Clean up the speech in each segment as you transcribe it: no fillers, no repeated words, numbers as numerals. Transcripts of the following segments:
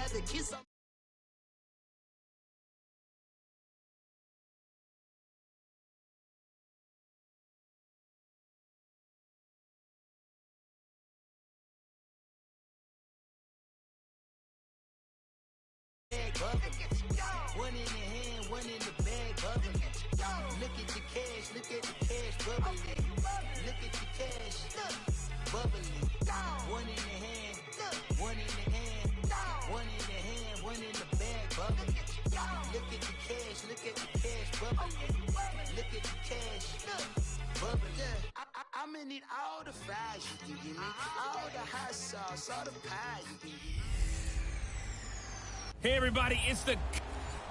rather kiss on. One in the hand, one in the bag, bubbling. Look at the cash, look at the cash, bubbling. Look at the cash, bubbling. One in the hand, one in the hand, one in the hand, one in the bag, bubbling. Look at the cash, look at the cash, bubbling. Look at the cash, bubbling. I'ma need all the fries you can give me, all the hot sauce, all the pie you can give me. Hey, everybody, it's the...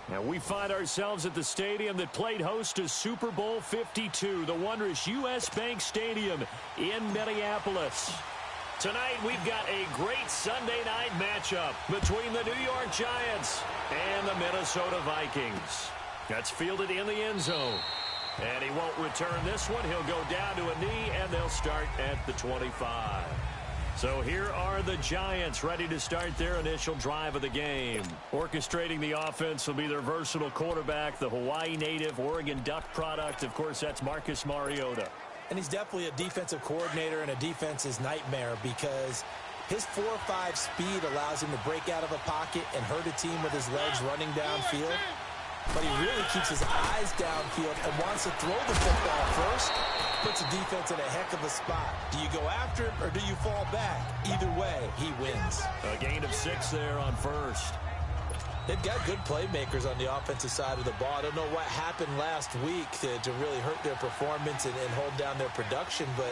Now, we find ourselves at the stadium that played host to Super Bowl 52, the wondrous U.S. Bank Stadium in Minneapolis. Tonight, we've got a great Sunday night matchup between the New York Giants and the Minnesota Vikings. That's fielded in the end zone. And he won't return this one. He'll go down to a knee, and they'll start at the 25. So here are the Giants ready to start their initial drive of the game. Orchestrating the offense will be their versatile quarterback, the Hawaii native, Oregon Duck product. Of course, that's Marcus Mariota. And he's definitely a defensive coordinator and a defense's nightmare because his 4.5 speed allows him to break out of a pocket and hurt a team with his legs running downfield. But he really keeps his eyes downfield and wants to throw the football first. Puts a defense in a heck of a spot. Do you go after him or do you fall back? Either way, he wins. A gain of 6 there on first. They've got good playmakers on the offensive side of the ball. I don't know what happened last week to really hurt their performance and hold down their production, but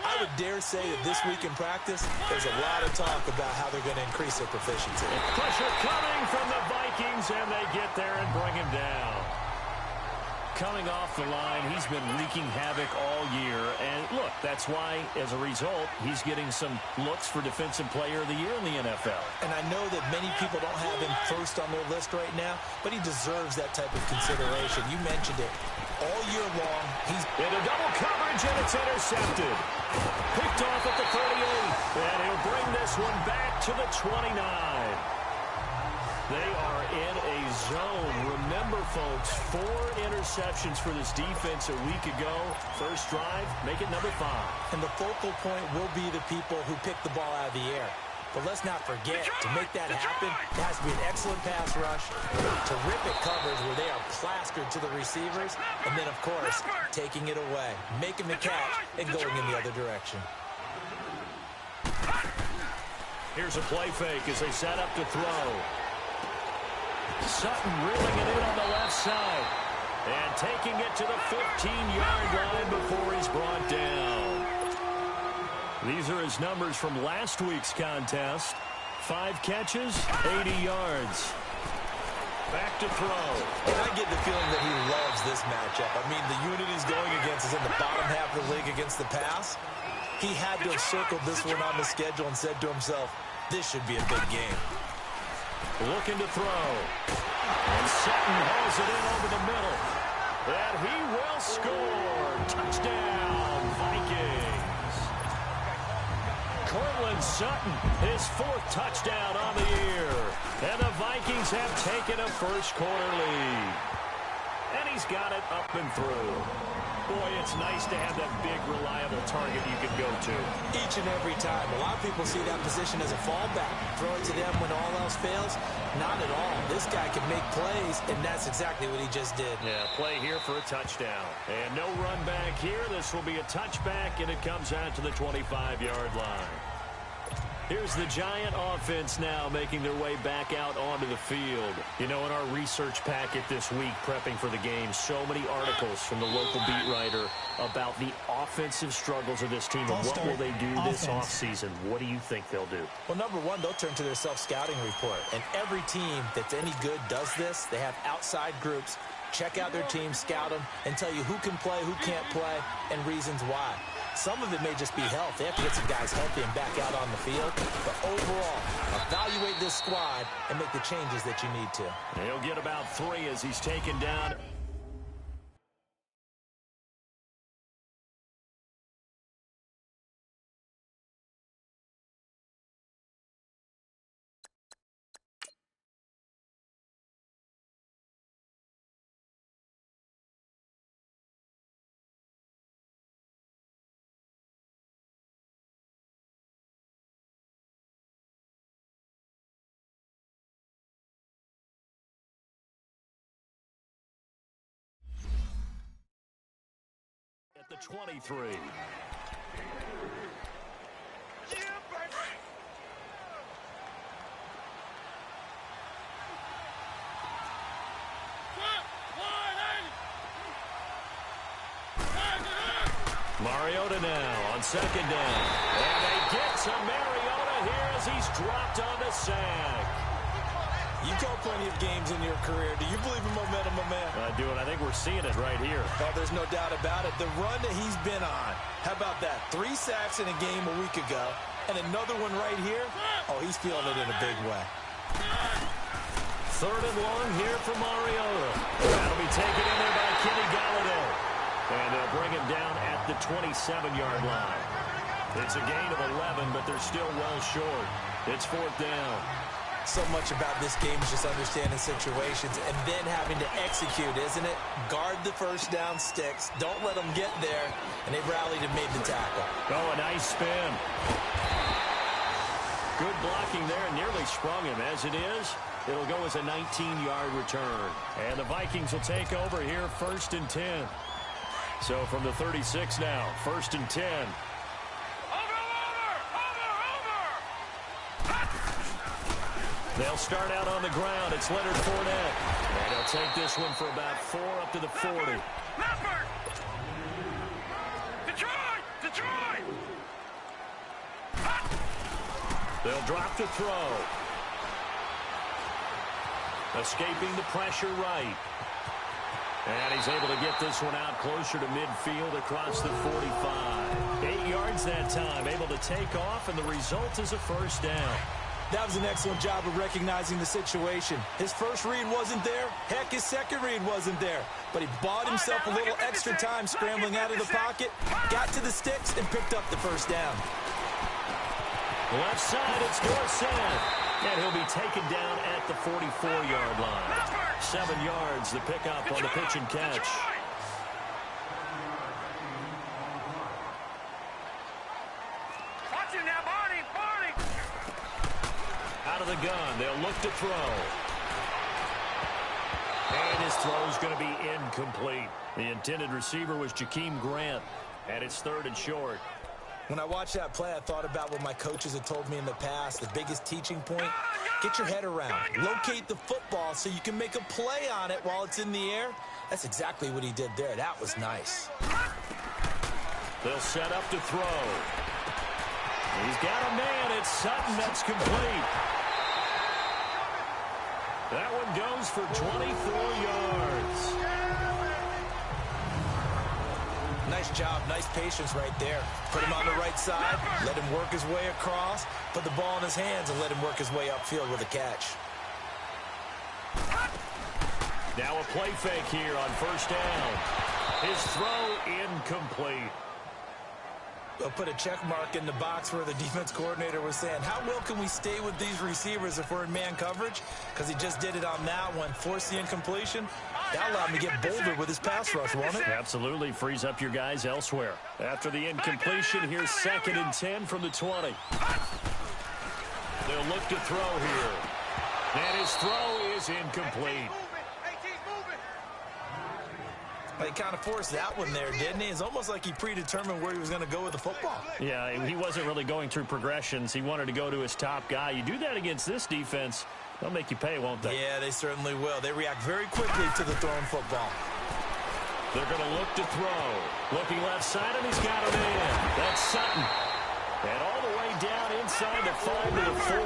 I would dare say that this week in practice, there's a lot of talk about how they're going to increase their proficiency. Pressure coming from the Vikings, and they get there and bring him down. Coming off the line, he's been wreaking havoc all year. And look, that's why, as a result, he's getting some looks for Defensive Player of the Year in the NFL. And I know that many people don't have him first on their list right now, but he deserves that type of consideration. You mentioned it. All year long, he's into double coverage, and it's intercepted. Picked off at the 38, and he'll bring this one back to the 29. They are in a zone. Remember, folks, 4 interceptions for this defense a week ago. First drive, make it number 5. And the focal point will be the people who pick the ball out of the air. But let's not forget, to make that happen, it has to be an excellent pass rush, terrific coverage where they are plastered to the receivers, and then, of course, taking it away, making the catch, and going in the other direction. Here's a play fake as they set up to throw. Sutton reeling it in on the left side and taking it to the 15-yard line before he's brought down. These are his numbers from last week's contest. 5 catches, 80 yards. Back to throw. And I get the feeling that he loves this matchup. I mean, the unit he's going against is in the bottom half of the league against the pass. He had to have circled this one on the schedule and said to himself, this should be a big game. Looking to throw. And Sutton hauls it in over the middle. And he will score. Touchdown, Vikings. Cortland Sutton, his 4th touchdown on the year. And the Vikings have taken a first-quarter lead. And he's got it up and through. Boy, it's nice to have that big, reliable target you can go to. Each and every time. A lot of people see that position as a fallback. Throw it to them when all else fails. Not at all. This guy can make plays, and that's exactly what he just did. Yeah, play here for a touchdown. And no run back here. This will be a touchback, and it comes out to the 25-yard line. Here's the Giant offense now making their way back out onto the field. You know, in our research packet this week, prepping for the game, so many articles from the local beat writer about the offensive struggles of this team and what will they do this offseason. What do you think they'll do? Well, number one, they'll turn to their self-scouting report. And every team that's any good does this. They have outside groups. Check out their team, scout them, and tell you who can play, who can't play, and reasons why. Some of it may just be health. They have to get some guys healthy and back out on the field. But overall, evaluate this squad and make the changes that you need to. He'll get about 3 as he's taken down. at the 23. Mariota now on second down. And they get to Mariota here as he's dropped on the sack. You call plenty of games in your career. Do you believe in momentum, my man? I do, and I think we're seeing it right here. Oh, there's no doubt about it. The run that he's been on. How about that? 3 sacks in a game a week ago, and another one right here. Oh, he's feeling it in a big way. Third and long here for Mariota. That'll be taken in there by Kenny Galladay. And they'll bring him down at the 27-yard line. It's a gain of 11, but they're still well short. It's fourth down. So much about this game is just understanding situations and then having to execute, isn't it? Guard the first down sticks. Don't let them get there. And they rallied and made the tackle. Oh, a nice spin. Good blocking there and nearly sprung him. As it is, it'll go as a 19-yard return. And the Vikings will take over here first and 10. So from the 36 now, first and 10. They'll start out on the ground. It's Leonard Fournette. And he'll take this one for about 4 up to the 40. Detroit! They'll drop the throw. Escaping the pressure right. And he's able to get this one out closer to midfield across the 45. 8 yards that time. Able to take off, and the result is a first down. That was an excellent job of recognizing the situation. His first read wasn't there. Heck, his second read wasn't there. But he bought himself a little extra time scrambling out of the pocket, got to the sticks, and picked up the first down. Left side, it's Dorsett. And he'll be taken down at the 44-yard line. 7 yards, the pickup on the pitch and catch. Out of the gun, they'll look to throw. And his throw's going to be incomplete. The intended receiver was Jakeem Grant, and it's third and short. When I watched that play, I thought about what my coaches had told me in the past. The biggest teaching point, get your head around. Locate the football so you can make a play on it while it's in the air. That's exactly what he did there. That was nice. They'll set up to throw. He's got a man. It's Sutton. That's complete. That one goes for 24 yards. Nice job, nice patience right there. Put him on the right side, let him work his way across, put the ball in his hands, and let him work his way upfield with a catch. Now a play fake here on first down. His throw incomplete. They'll put a check mark in the box where the defense coordinator was saying, how well can we stay with these receivers if we're in man coverage? Because he just did it on that one, forced the incompletion. That allowed him to get bolder with his pass rush, won't it? Absolutely, frees up your guys elsewhere. After the incompletion, here's second and 10 from the 20. They'll look to throw here. And his throw is incomplete. He kind of forced that one there, didn't he? It's almost like he predetermined where he was going to go with the football. Yeah, he wasn't really going through progressions. He wanted to go to his top guy. You do that against this defense, they'll make you pay, won't they? Yeah, they certainly will. They react very quickly to the thrown football. They're going to look to throw. Looking left side, and he's got him in. That's Sutton. And all the way down inside the 5 to the 4.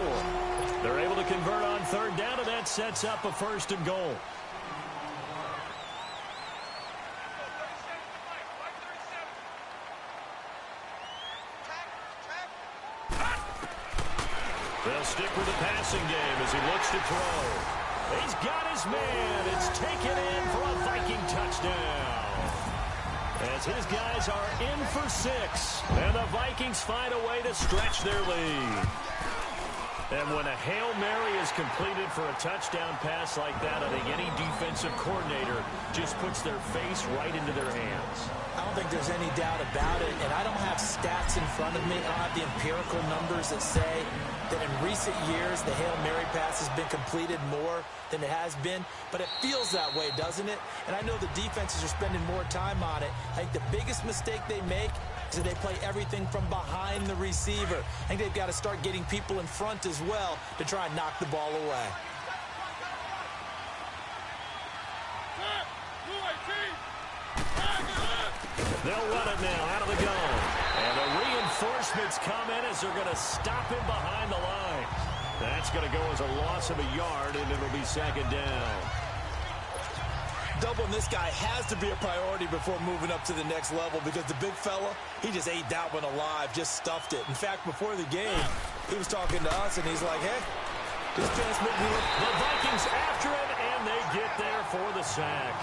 They're able to convert on third down, and that sets up a first and goal. They'll stick with the passing game as he looks to throw. He's got his man. It's taken in for a Viking touchdown. As his guys are in for 6. And the Vikings find a way to stretch their lead. And when a Hail Mary is completed for a touchdown pass like that, I think any defensive coordinator just puts their face right into their hands. I don't think there's any doubt about it, and I don't have stats in front of me. I don't have the empirical numbers that say that in recent years the Hail Mary pass has been completed more than it has been, but it feels that way, doesn't it? And I know the defenses are spending more time on it. I think the biggest mistake they make is that they play everything from behind the receiver. I think they've got to start getting people in front as well to try and knock the ball away. They'll run it now out of the gun. And the reinforcements come in as they're going to stop him behind the line. That's going to go as a loss of a yard, and it'll be second down. Doubling this guy has to be a priority before moving up to the next level because the big fella, he just ate that one alive, just stuffed it. In fact, before the game, he was talking to us, and he's like, hey, this chance make me look. The Vikings after him, and they get there for the sack.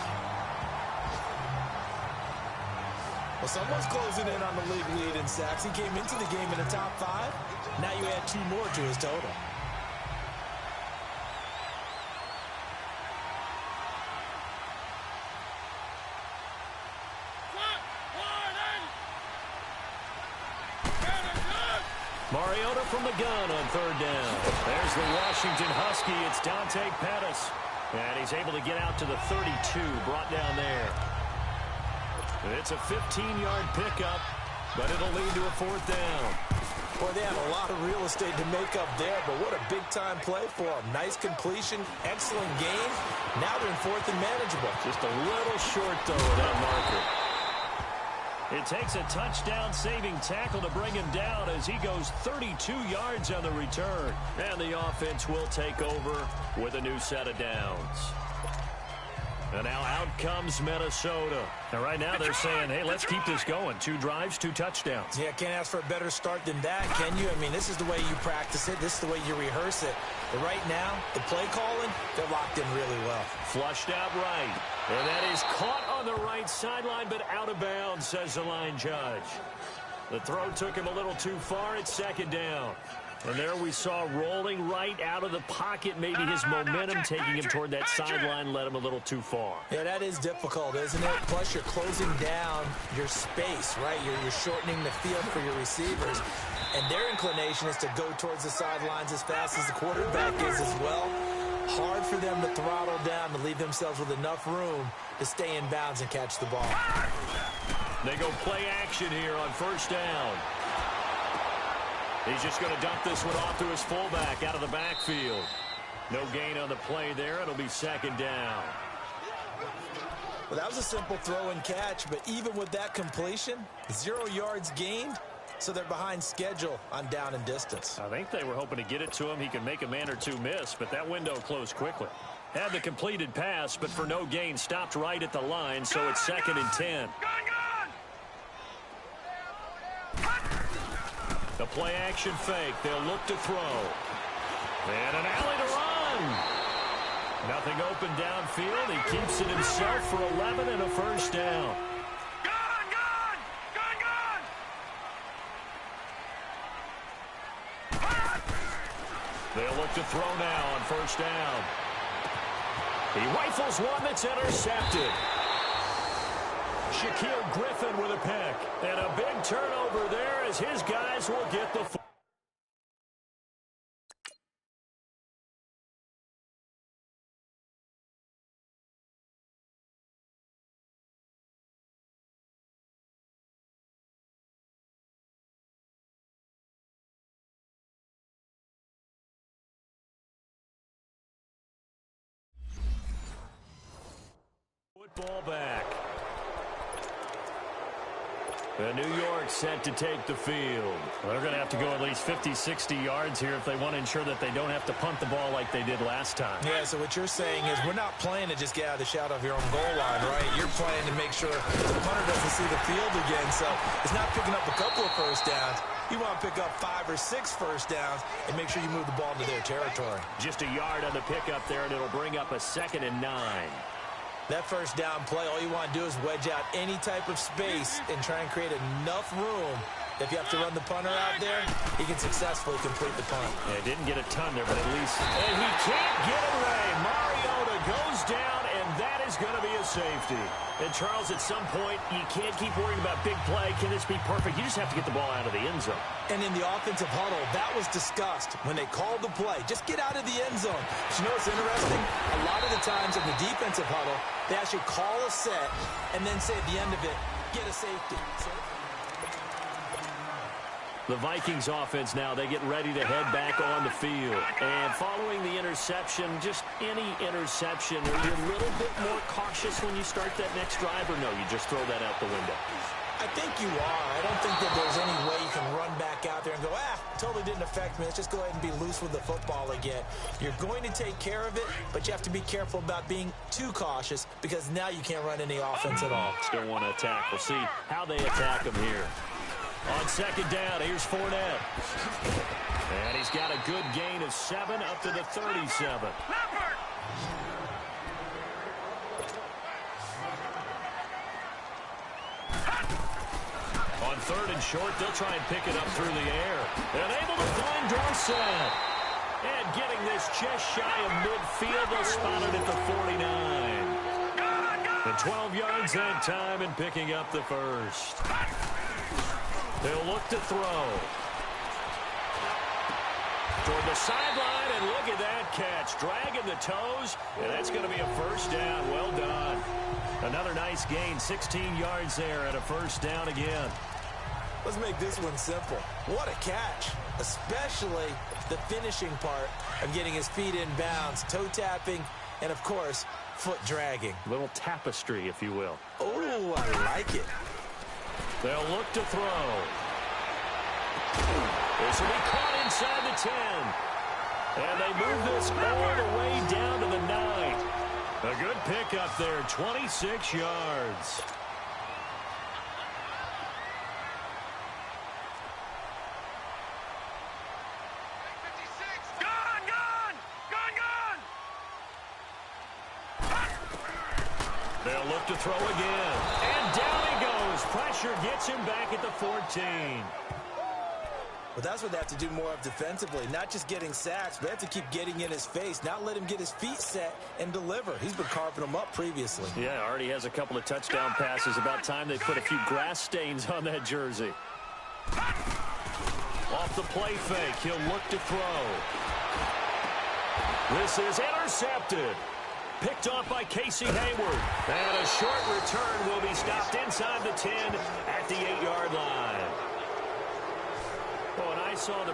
Well, someone's closing in on the league lead in sacks. He came into the game in the top 5. Now you add 2 more to his total. Mariota from the gun on third down. There's the Washington Husky. It's Dante Pettis. And he's able to get out to the 32, brought down there. It's a 15-yard pickup, but it'll lead to a 4th down. Boy, they had a lot of real estate to make up there, but what a big-time play for them. Nice completion, excellent game. Now they're in 4th and manageable. Just a little short, though, of that marker. It takes a touchdown-saving tackle to bring him down as he goes 32 yards on the return. And the offense will take over with a new set of downs. And now out comes Minnesota. And right now they're saying, hey, let's keep this going. 2 drives, 2 touchdowns. Yeah, can't ask for a better start than that, can you? I mean, this is the way you practice it. This is the way you rehearse it. But right now, the play calling, they're locked in really well. Flushed out right. And that is caught on the right sideline, but out of bounds, says the line judge. The throw took him a little too far. It's second down. And there we saw rolling right out of the pocket. Maybe his momentum taking him toward that sideline led him a little too far. Yeah, that is difficult, isn't it? Plus, you're closing down your space, right? You're shortening the field for your receivers. And their inclination is to go towards the sidelines as fast as the quarterback is as well. Hard for them to throttle down to leave themselves with enough room to stay in bounds and catch the ball. They go play action here on first down. He's just going to dump this one off to his fullback out of the backfield. No gain on the play there. It'll be second down. Well, that was a simple throw and catch, but even with that completion, 0 yards gained, so they're behind schedule on down and distance. I think they were hoping to get it to him. He could make a man or 2 miss, but that window closed quickly. Had the completed pass, but for no gain, stopped right at the line, so it's second and 10. The play-action fake. They'll look to throw. And an alley to run. Nothing open downfield. He keeps it himself for 11 and a first down. They'll look to throw now on first down. He rifles one that's intercepted. Shaquille Griffin with a pick. And a big turnover there as his guys will get the football back. New York set to take the field. They're going to have to go at least 50, 60 yards here if they want to ensure that they don't have to punt the ball like they did last time. Yeah, so what you're saying is we're not playing to just get out of the shadow of your own goal line, right? You're playing to make sure the punter doesn't see the field again. So it's not picking up a couple of first downs. You want to pick up 5 or 6 first downs and make sure you move the ball into their territory. Just a yard on the pickup there, and it'll bring up a 2nd and 9. That first down play, all you want to do is wedge out any type of space and try and create enough room If you have to run the punter out there, he can successfully complete the punt. Yeah, didn't get a ton there, but at least... And he can't get away. Mariota goes down, and that is going to be a safety. And, Charles, at some point, you can't keep worrying about big play. Can this be perfect? You just have to get the ball out of the end zone. And in the offensive huddle, that was discussed when they called the play. Just get out of the end zone. But you know what's interesting? A lot of the times in the defensive huddle, they actually call a set and then say at the end of it, get a safety. The Vikings offense now, they get ready to head back on the field. And following the interception, just any interception, are you a little bit more cautious when you start that next drive, or no, you just throw that out the window? I think you are. I don't think that there's any way you can run back out there and go, totally didn't affect me. Let's just go ahead and be loose with the football again. You're going to take care of it, but you have to be careful about being too cautious because now you can't run any offense at all. Still want to attack. We'll see how they attack him here. On second down, here's Fournette. And he's got a good gain of 7 up to the 37. On third and short, they'll try and pick it up through the air. And able to find Dorsett. And getting this just shy of midfield, they'll spot it at the 49. And 12 yards that time and picking up the first. They'll look to throw. Toward the sideline, and look at that catch. Dragging the toes, and that's going to be a first down. Well done. Another nice gain, 16 yards there at a first down again. Let's make this one simple. What a catch, especially the finishing part of getting his feet in bounds, toe tapping, and, of course, foot dragging. A little tapestry, if you will. Oh, I like it. They'll look to throw. This will be caught inside the 10. And they move this all the way down to the 9. A good pickup there, 26 yards. They'll look to throw again. And down he goes. Pressure gets him back at the 14. Well, that's what they have to do more of defensively. Not just getting sacks, but they have to keep getting in his face. Not let him get his feet set and deliver. He's been carving them up previously. Yeah, already has a couple of touchdown passes. About time they put a few grass stains on that jersey. Off the play fake, he'll look to throw. This is intercepted. Picked off by Casey Hayward. And a short return will be stopped inside the 10 at the 8-yard line. Oh, and I saw the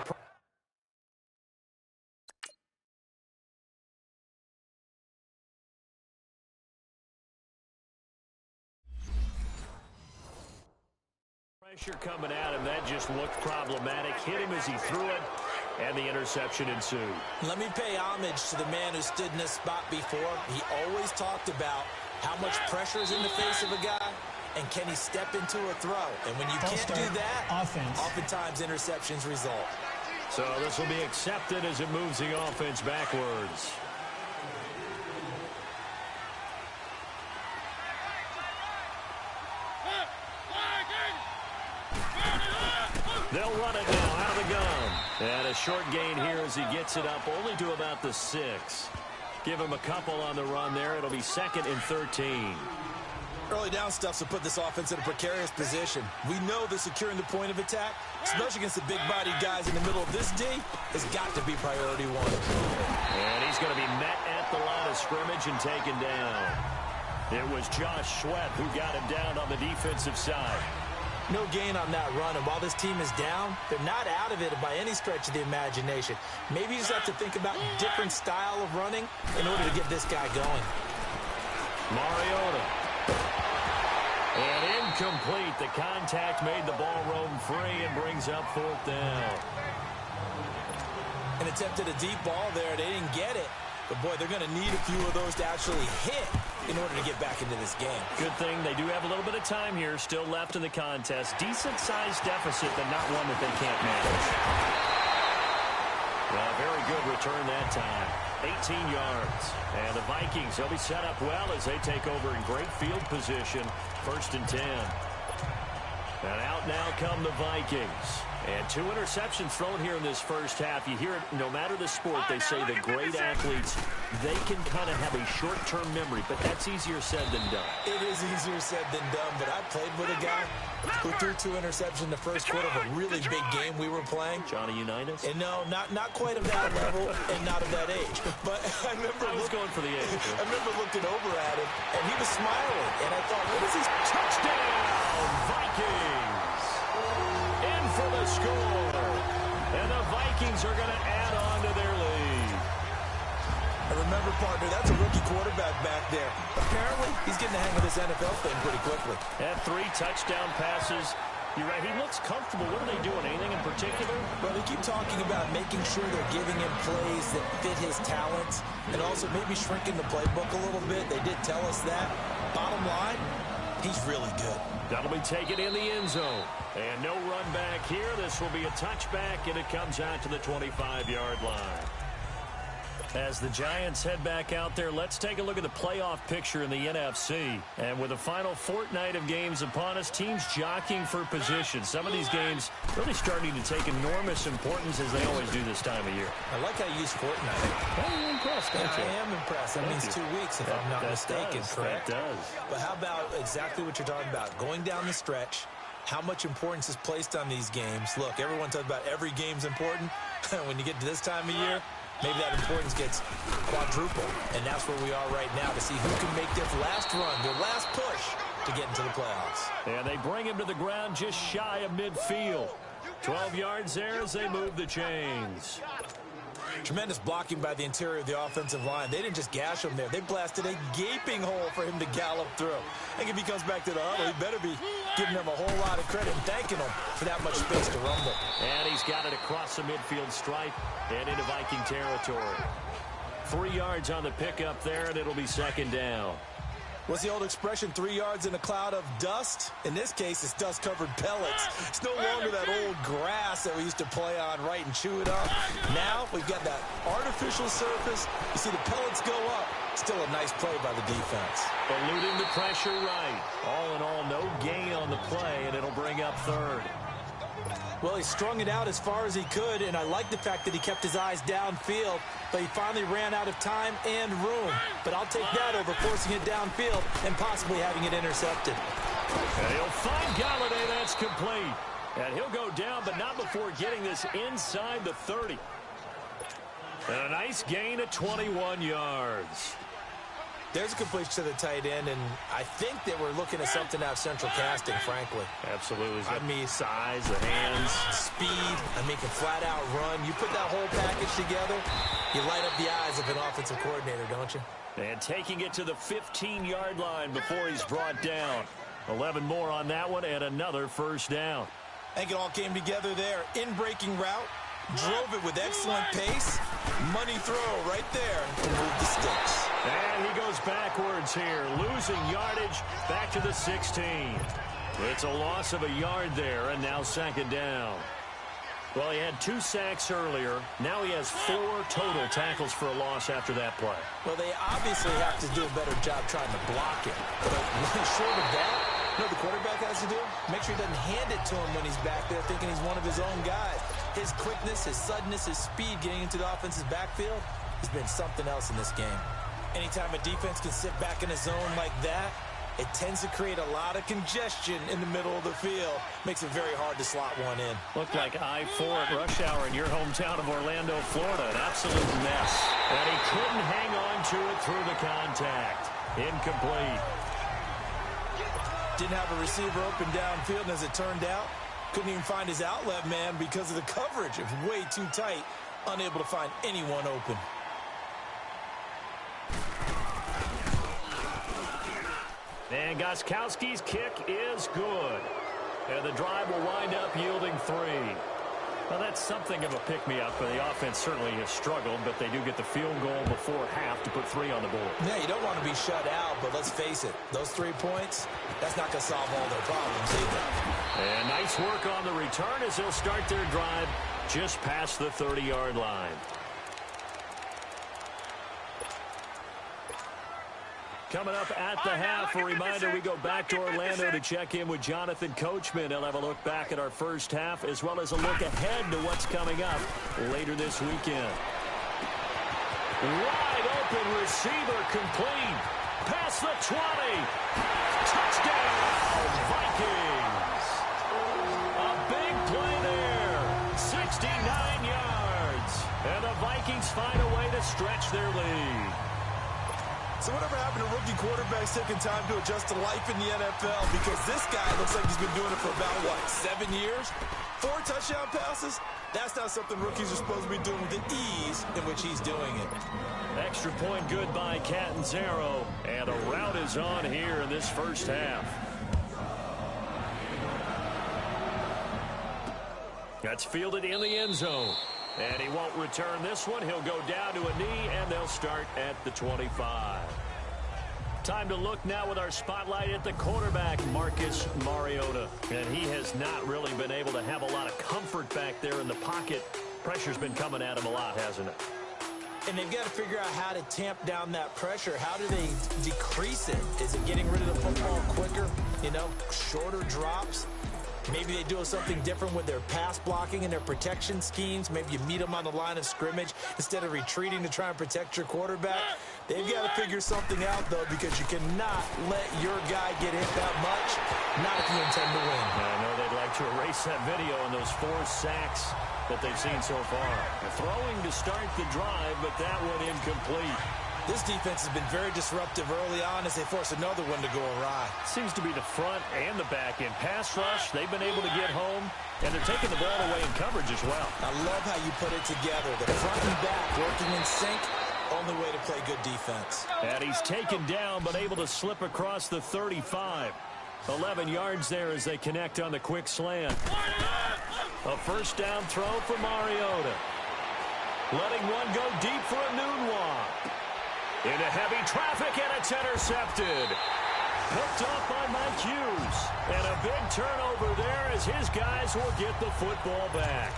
pressure coming at him. That just looked problematic. Hit him as he threw it. And the interception ensued. Let me pay homage to the man who stood in this spot before. He always talked about how much pressure is in the face of a guy, and can he step into a throw. And when you can't do that, oftentimes interceptions result. So this will be accepted as it moves the offense backwards. They'll run it now out of the gun. And a short gain here as he gets it up only to about the 6. Give him a couple on the run there. It'll be 2nd and 13. Early down stuff to put this offense in a precarious position. We know that securing the point of attack, especially against the big-bodied guys in the middle of this D, has got to be priority 1. And he's going to be met at the line of scrimmage and taken down. It was Josh Sweat who got him down on the defensive side. No gain on that run, and while this team is down, they're not out of it by any stretch of the imagination. Maybe you just have to think about a different style of running in order to get this guy going. Mariota. And incomplete. The contact made the ball roam free and brings up 4th down. And attempted a deep ball there. They didn't get it. But, boy, they're going to need a few of those to actually hit in order to get back into this game. Good thing they do have a little bit of time here still left in the contest. Decent-sized deficit, but not one that they can't manage. Well, very good return that time. 18 yards. And the Vikings, they'll be set up well as they take over in great field position. 1st and 10. And out now come the Vikings. And 2 interceptions thrown here in this first half. You hear it, no matter the sport, they say the great athletes, they can kind of have a short-term memory, but that's easier said than done. It is easier said than done, but I played with a guy who threw 2 interceptions in the first quarter of a really big game we were playing. Johnny Unitas? And no, not quite of that level and not of that age. But I was going for the age. I remember looking over at him, and he was smiling. And I thought, what is he? Touchdown, Vikings! In for the score. And the Vikings are going to add on to their lead. And remember, partner, that's a rookie quarterback back there. Apparently, he's getting the hang of this NFL thing pretty quickly. Had 3 touchdown passes. You're right, he looks comfortable. What are they doing? Anything in particular? Well, they keep talking about making sure they're giving him plays that fit his talents and also maybe shrinking the playbook a little bit. They did tell us that. Bottom line, he's really good. That'll be taken in the end zone. And no run back here. This will be a touchback, and it comes out to the 25-yard line. As the Giants head back out there, let's take a look at the playoff picture in the NFC. And with the final fortnight of games upon us, teams jockeying for position. Some of these games really starting to take enormous importance as they always do this time of year. I like how you use fortnight. Well, you're impressed, don't you? I am impressed. That means 2 weeks, if I'm not mistaken, correct? That does. But how about exactly what you're talking about? Going down the stretch, how much importance is placed on these games. Look, everyone talks about every game's important. When you get to this time of year, maybe that importance gets quadrupled. And that's where we are right now to see who can make their last run, their last push to get into the playoffs. And they bring him to the ground just shy of midfield. 12 yards there as they move the chains. Tremendous blocking by the interior of the offensive line. They didn't just gash him there. They blasted a gaping hole for him to gallop through. I think if he comes back to the huddle, he better be giving them a whole lot of credit and thanking them for that much space to rumble. And he's got it across the midfield stripe and into Viking territory. 3 yards on the pickup there, and it'll be second down. What's the old expression, 3 yards in a cloud of dust? In this case, it's dust-covered pellets. It's no longer that old grass that we used to play on, right, and chew it up. Now we've got that artificial surface. You see the pellets go up. Still a nice play by the defense. Eluding the pressure right. All in all, no gain on the play, and it'll bring up third. Well, he strung it out as far as he could, and I like the fact that he kept his eyes downfield, but he finally ran out of time and room. But I'll take that over forcing it downfield and possibly having it intercepted. And he'll find Galladay. That's complete. And he'll go down, but not before getting this inside the 30. And a nice gain of 21 yards. There's a completion to the tight end, and I think that we're looking at something out of central casting, frankly. Absolutely. I mean, size, the hands, speed. I mean, can flat out run. You put that whole package together, you light up the eyes of an offensive coordinator, don't you? And taking it to the 15-yard line before he's brought down. 11 more on that one, and another first down. I think it all came together there. In-breaking route, drove it with excellent pace. Money throw right there to move the sticks. And he goes backwards here, losing yardage back to the 16. It's a loss of a yard there, and now second down. Well, he had 2 sacks earlier. Now he has 4 total tackles for a loss after that play. Well, they obviously have to do a better job trying to block it. But short of that, you know what the quarterback has to do? Make sure he doesn't hand it to him when he's back there thinking he's one of his own guys. His quickness, his suddenness, his speed getting into the offensive backfield has been something else in this game. Anytime a defense can sit back in a zone like that, it tends to create a lot of congestion in the middle of the field. Makes it very hard to slot one in. Looked like I-4 at rush hour in your hometown of Orlando, Florida. An absolute mess. And he couldn't hang on to it through the contact. Incomplete. Didn't have a receiver open downfield, and as it turned out, couldn't even find his outlet man because of the coverage. It was way too tight, unable to find anyone open. And Gostkowski's kick is good. And the drive will wind up yielding 3. Well, that's something of a pick-me-up, but the offense certainly has struggled, but they do get the field goal before half to put 3 on the board. Yeah, you don't want to be shut out, but let's face it, those 3 points, that's not going to solve all their problems either. And nice work on the return as they'll start their drive just past the 30-yard line. Coming up at the half, a reminder we go back to Orlando to check in with Jonathan Coachman. He'll have a look back at our first half as well as a look ahead to what's coming up later this weekend. Wide open receiver complete. Past the 20. Touchdown, Vikings. A big play there. 69 yards. And the Vikings find a way to stretch their lead. So whatever happened to rookie quarterbacks taking time to adjust to life in the NFL? Because this guy looks like he's been doing it for about, 7 years? 4 touchdown passes? That's not something rookies are supposed to be doing with the ease in which he's doing it. Extra point good by Catanzaro. And a rout is on here in this first half. That's fielded in the end zone. And he won't return this one. He'll go down to a knee, and they'll start at the 25. Time to look now with our spotlight at the quarterback, Marcus Mariota. And he has not really been able to have a lot of comfort back there in the pocket. Pressure's been coming at him a lot, hasn't it? And they've got to figure out how to tamp down that pressure. How do they decrease it? Is it getting rid of the football quicker? Shorter drops? Maybe they do something different with their pass blocking and their protection schemes. Maybe you meet them on the line of scrimmage instead of retreating to try and protect your quarterback. They've got to figure something out, though, because you cannot let your guy get hit that much, not if you intend to win. I know they'd like to erase that video on those 4 sacks that they've seen so far. Throwing to start the drive, but that one incomplete. This defense has been very disruptive early on as they force another one to go awry. Seems to be the front and the back end. Pass rush, they've been able to get home, and they're taking the ball away in coverage as well. I love how you put it together. The front and back working in sync, only way to play good defense. And he's taken down, but able to slip across the 35. 11 yards there as they connect on the quick slant. A first down throw for Mariota. Letting one go deep for a noon walk. Into heavy traffic, and it's intercepted. Picked off by Mike Hughes. And a big turnover there as his guys will get the football back.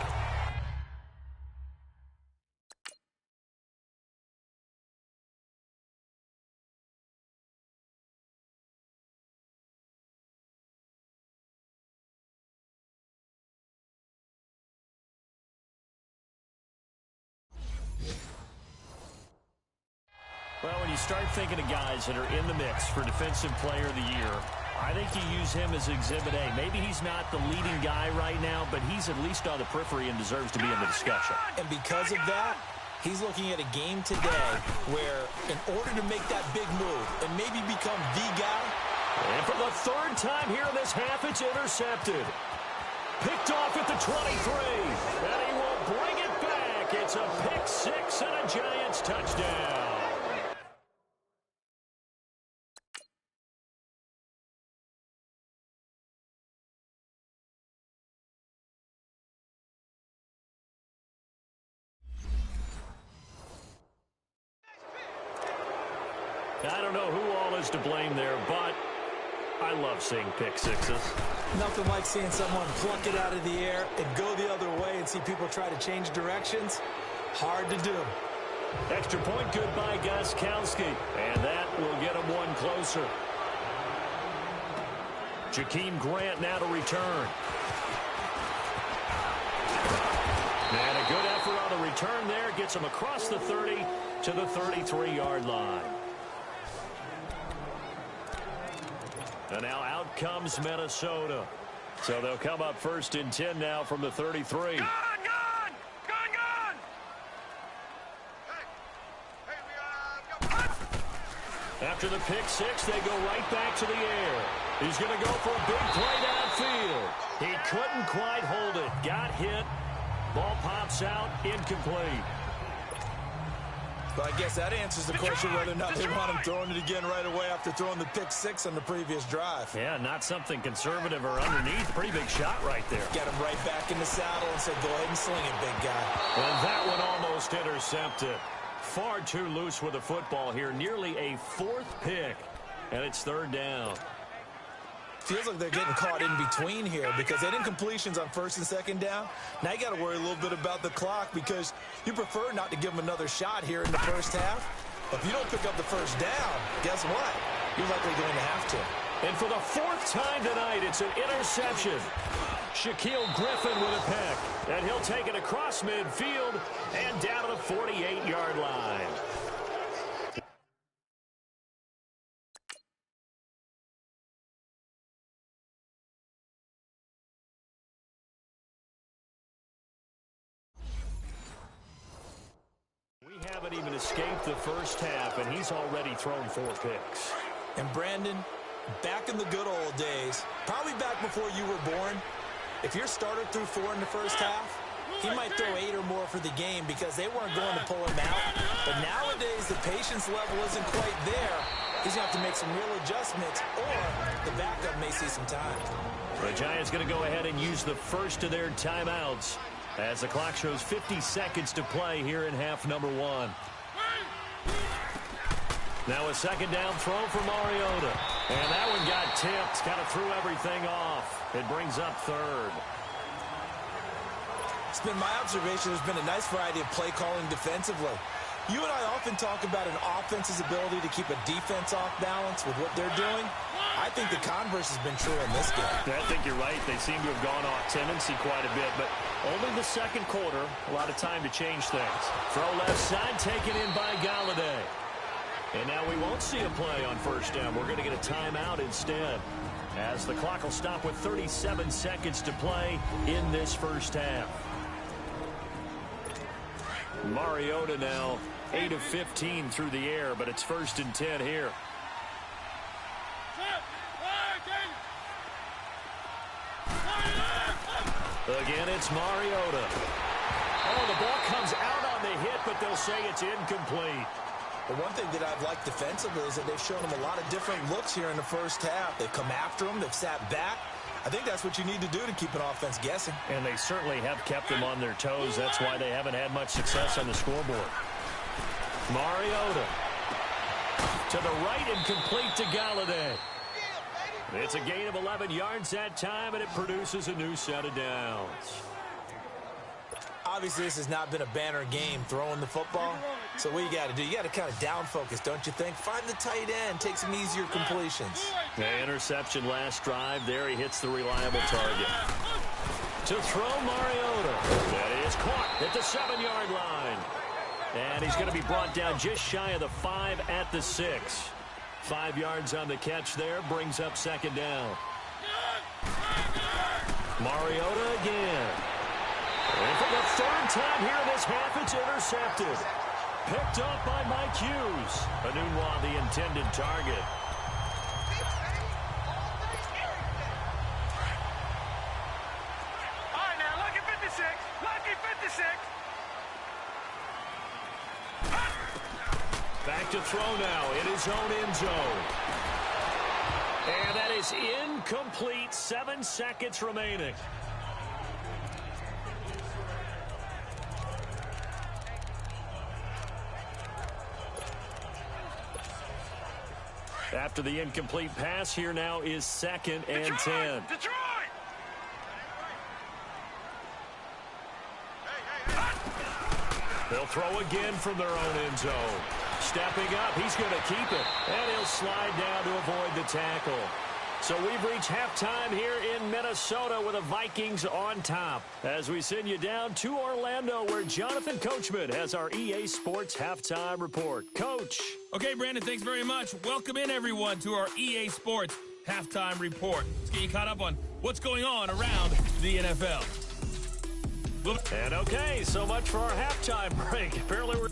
Well, when you start thinking of guys that are in the mix for Defensive Player of the Year, I think you use him as Exhibit A. Maybe he's not the leading guy right now, but he's at least on the periphery and deserves to be in the discussion. And because of that, he's looking at a game today where in order to make that big move and maybe become the guy. And for the 3rd time here in this half, it's intercepted. Picked off at the 23. And he will bring it back. It's a pick 6 and a Giants touchdown. I don't know who all is to blame there, but I love seeing pick sixes. Nothing like seeing someone pluck it out of the air and go the other way and see people try to change directions. Hard to do. Extra point good by Gostkowski, and that will get him one closer. Jakeem Grant now to return. And a good effort on the return there. Gets him across the 30 to the 33-yard line. And now out comes Minnesota. So they'll come up 1st and 10 now from the 33. Gone! After the pick 6, they go right back to the air. He's going to go for a big play downfield. He couldn't quite hold it. Got hit. Ball pops out. Incomplete. But I guess that answers the question whether or not they want him throwing it again right away after throwing the pick 6 on the previous drive. Yeah, not something conservative or underneath. Pretty big shot right there. Got him right back in the saddle and said, go ahead and sling it, big guy. And that one almost intercepted. Far too loose with the football here. Nearly a 4th pick. And it's 3rd down. Feels like they're getting caught in between here because they didn't completions on 1st and 2nd down. Now you got to worry a little bit about the clock because you prefer not to give them another shot here in the first half. If you don't pick up the first down, guess what? You're likely going to have to. And for the fourth time tonight, it's an interception. Shaquille Griffin with a pick. And he'll take it across midfield and down to the 48-yard line. We haven't even escaped the first half, and he's already thrown 4 picks. And Brandon, back in the good old days, probably back before you were born, if your starter threw 4 in the first half, he might throw 8 or more for the game because they weren't going to pull him out. But nowadays, the patience level isn't quite there. He's going to have to make some real adjustments, or the backup may see some time. The Giants going to go ahead and use the first of their timeouts as the clock shows 50 seconds to play here in half number 1. Now a second down throw for Mariota. And that one got tipped. Kind of threw everything off. It brings up third. It's been my observation there's been a nice variety of play calling defensively. You and I often talk about an offense's ability to keep a defense off balance with what they're doing. I think the converse has been true in this game. I think you're right. They seem to have gone off tendency quite a bit, but only the second quarter. A lot of time to change things. Throw left side, taken in by Galladay. And now we won't see a play on first down. We're going to get a timeout instead, as the clock will stop with 37 seconds to play in this first half. Mariota now 8 of 15 through the air, but it's 1st and 10 here. Again, it's Mariota. Oh, the ball comes out on the hit, but they'll say it's incomplete. But one thing that I've liked defensively is that they've shown them a lot of different looks here in the first half. They've come after them. They've sat back. I think that's what you need to do to keep an offense guessing. And they certainly have kept them on their toes. That's why they haven't had much success on the scoreboard. Mariota to the right and complete to Galladay. It's a gain of 11 yards that time, and it produces a new set of downs. Obviously, this has not been a banner game throwing the football. So what you got to do, you got to kind of down focus, don't you think? Find the tight end, take some easier completions. The interception last drive. There he hits the reliable target. To throw Mariota. That is caught at the 7-yard line. And he's going to be brought down just shy of the 5 at the 6. 5 yards on the catch there, brings up second down. Mariota again. And for the 3rd time here in this half, it's intercepted. Picked up by Mike Hughes. Anunwa, the intended target. All right, now, lucky 56. Lucky 56. Back to throw now in his own end zone. And that is incomplete. 7 seconds remaining. After the incomplete pass, here now is 2nd and 10. Detroit! They'll throw again from their own end zone. Stepping up, he's going to keep it. And he'll slide down to avoid the tackle. So we've reached halftime here in Minnesota with the Vikings on top. As we send you down to Orlando, where Jonathan Coachman has our EA Sports Halftime Report. Coach. Okay, Brandon, thanks very much. Welcome in, everyone, to our EA Sports Halftime Report. Let's get you caught up on what's going on around the NFL. And okay, so much for our halftime break. Apparently we're...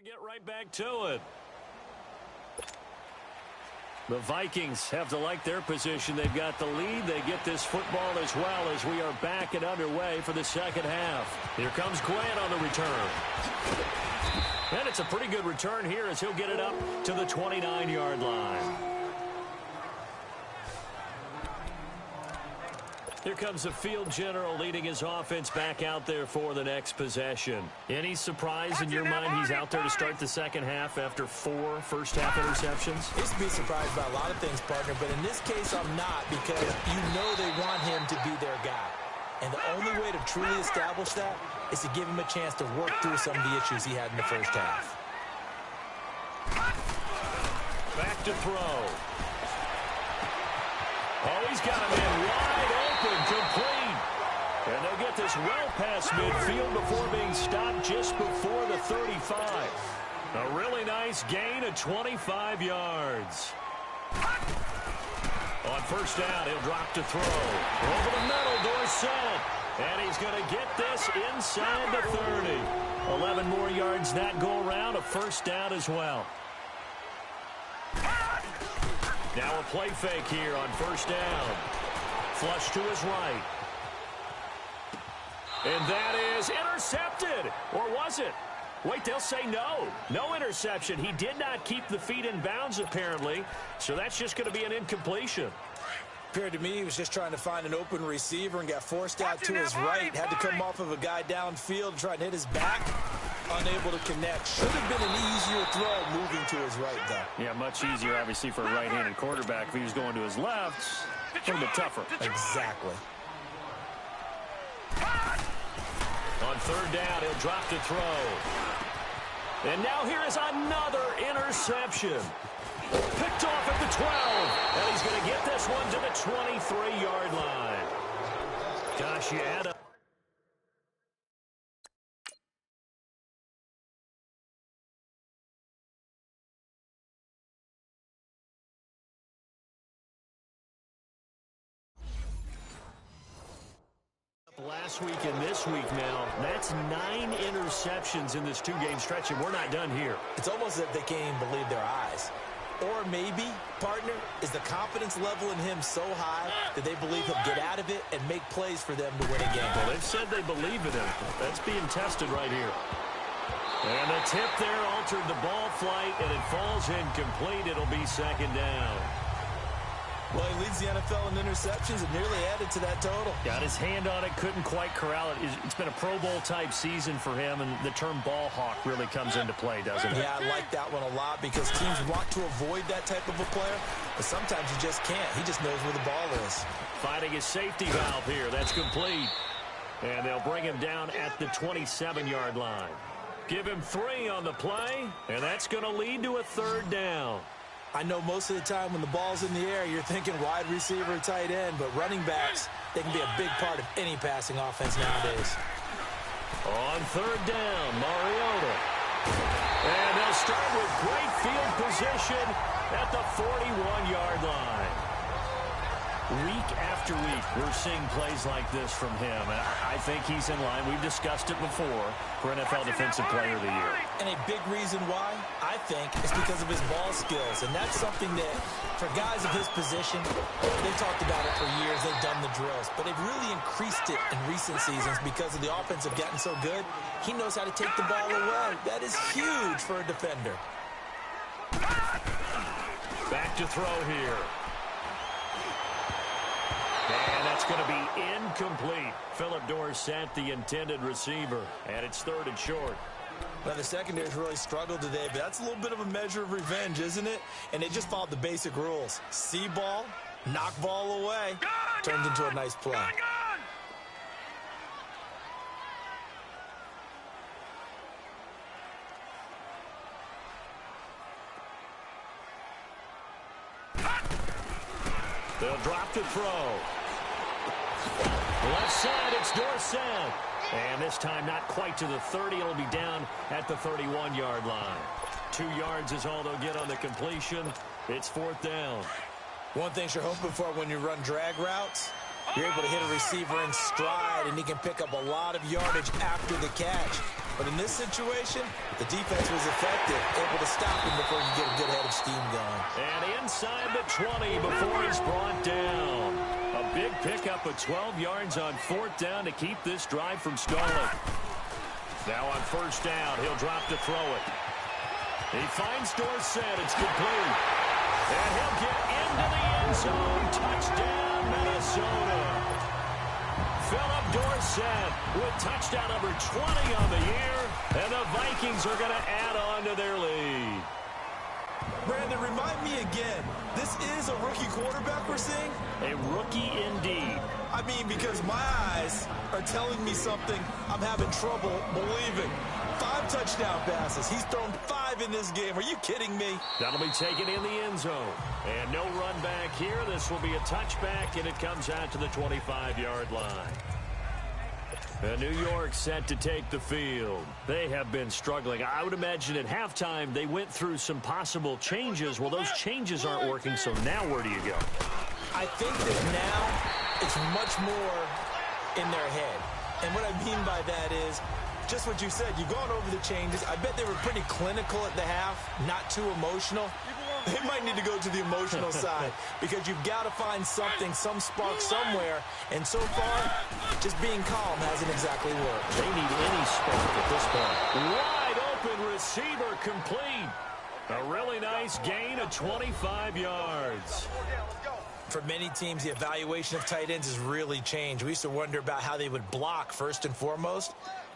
Get right back to it. The Vikings have to like their position. They've got the lead. They get this football as well as we are back and underway for the second half. Here comes Gwen on the return. And it's a pretty good return here as he'll get it up to the 29-yard line. Here comes the field general leading his offense back out there for the next possession. Any surprise in your mind he's out there to start the second half after 4 first-half interceptions? Used to be surprised by a lot of things, partner, but in this case I'm not, because you know they want him to be their guy. And the only way to truly establish that is to give him a chance to work through some of the issues he had in the first half. Back to throw. Oh, he's got him in wide open, complete. And they'll get this well past midfield before being stopped just before the 35. A really nice gain of 25 yards. On first down, he'll drop to throw. Over the middle, Dorsett. And he's going to get this inside the 30. 11 more yards that go around, a first down as well. Now a play fake here on first down. Flush to his right. And that is intercepted. Or was it? Wait, they'll say no. No interception. He did not keep the feet in bounds, apparently. So that's just going to be an incompletion. Appeared to me he was just trying to find an open receiver and got forced out to his right. Had to come off of a guy downfield and try and hit his back. Unable to connect. Should have been an easier throw moving to his right, though. Yeah, much easier, obviously, for a right-handed quarterback. If he was going to his left, a little bit tougher. Exactly. On third down, he'll drop to throw. And now here is another interception. Picked off at the 12. And he's going to get this one to the 23-yard line. Gosh, you add up. Last week and this week now, that's 9 interceptions in this 2-game stretch, and we're not done here. It's almost as if they can't even believe their eyes. Or maybe, partner, is the confidence level in him so high that they believe he'll get out of it and make plays for them to win a game. Well, they've said they believe in him. That's being tested right here. And the tip there altered the ball flight, and it falls incomplete. It'll be second down. Well, he leads the NFL in interceptions and nearly added to that total. Got his hand on it, couldn't quite corral it. It's been a Pro Bowl-type season for him, and the term ball hawk really comes into play, doesn't it? Yeah, I like that one a lot because teams want to avoid that type of a player, but sometimes you just can't. He just knows where the ball is. Finding his safety valve here. That's complete. And they'll bring him down at the 27-yard line. Give him 3 on the play, and that's going to lead to a third down. I know most of the time when the ball's in the air, you're thinking wide receiver, tight end, but running backs, they can be a big part of any passing offense nowadays. On third down, Mariota. And they'll start with great field position at the 41-yard line. Week after week, we're seeing plays like this from him, and I think he's in line. We've discussed it before for NFL Defensive Player of the Year. And a big reason why, I think, is because of his ball skills, and that's something that, for guys of his position, they've talked about it for years. They've done the drills, but they've really increased it in recent seasons because of the offense have gotten so good. He knows how to take the ball away. That is huge for a defender. Back to throw here. And that's going to be incomplete. Philip Dorsett, the intended receiver. And it's third and short. Well, the secondary's really struggled today, but that's a little bit of a measure of revenge, isn't it? And they just followed the basic rules. See ball, knock ball away. Turned into a nice play. They'll drop to throw. Left side, it's Dorsett. And this time not quite to the 30. It'll be down at the 31-yard line. 2 yards is all they'll get on the completion. It's fourth down. One thing you're hoping for when you run drag routes You're able to hit a receiver in stride, and he can pick up a lot of yardage after the catch. But in this situation, the defense was effective, able to stop him before you get a good head of steam going. And inside the 20 before he's brought down. A big pickup of 12 yards on 4th down to keep this drive from stalling. Now on 1st down, he'll drop to throw it. He finds Dorsett. It's complete. And he'll get into the end zone. Touchdown, Minnesota. Philip Dorsett with touchdown number 20 on the year. And the Vikings are going to add on to their lead. Brandon, remind me again, this is a rookie quarterback we're seeing? A rookie indeed. I mean, because my eyes are telling me something I'm having trouble believing. 5 touchdown passes. He's thrown 5 in this game. Are you kidding me? That'll be taken in the end zone. And no run back here. This will be a touchback, and it comes out to the 25-yard line. New York set to take the field. They have been struggling. I would imagine at halftime they went through some possible changes. Well, those changes aren't working, so now where do you go? I think that now it's much more in their head. And what I mean by that is just what you said. You've gone over the changes. I bet they were pretty clinical at the half, not too emotional. They might need to go to the emotional side because you've got to find something, some spark somewhere. And so far, just being calm hasn't exactly worked. They need any spark at this point. Wide open receiver complete. A really nice gain of 25 yards. For many teams, the evaluation of tight ends has really changed. We used to wonder about how they would block first and foremost.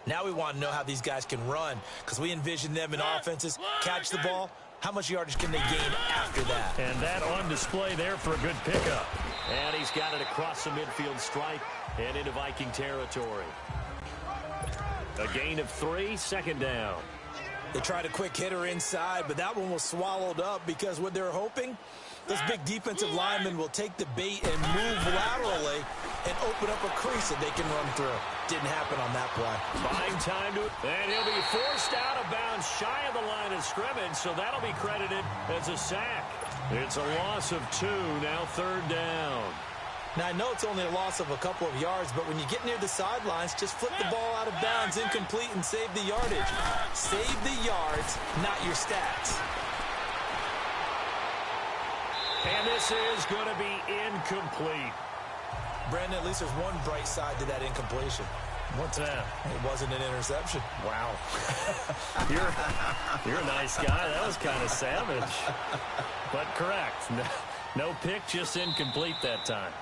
Now we want to know how these guys can run because we envision them in offenses, catch the ball. How much yardage can they gain after that? And that on display there for a good pickup. And he's got it across the midfield stripe and into Viking territory. A gain of 3, 2nd down. They tried a quick hitter inside, but that one was swallowed up because what they're hoping, those big defensive linemen will take the bait and move laterally and open up a crease that they can run through. Didn't happen on that play. Buying time to it. And he'll be forced out of bounds shy of the line of scrimmage, so that'll be credited as a sack. It's a loss of 2, now 3rd down. Now, I know it's only a loss of a couple of yards, but when you get near the sidelines, just flip the ball out of bounds, incomplete, and save the yardage. Save the yards, not your stats. And this is going to be incomplete. Brandon, at least there's one bright side to that incompletion. What's that? It wasn't an interception. Wow. You're a nice guy. That was kind of savage. But correct. No pick, just incomplete that time.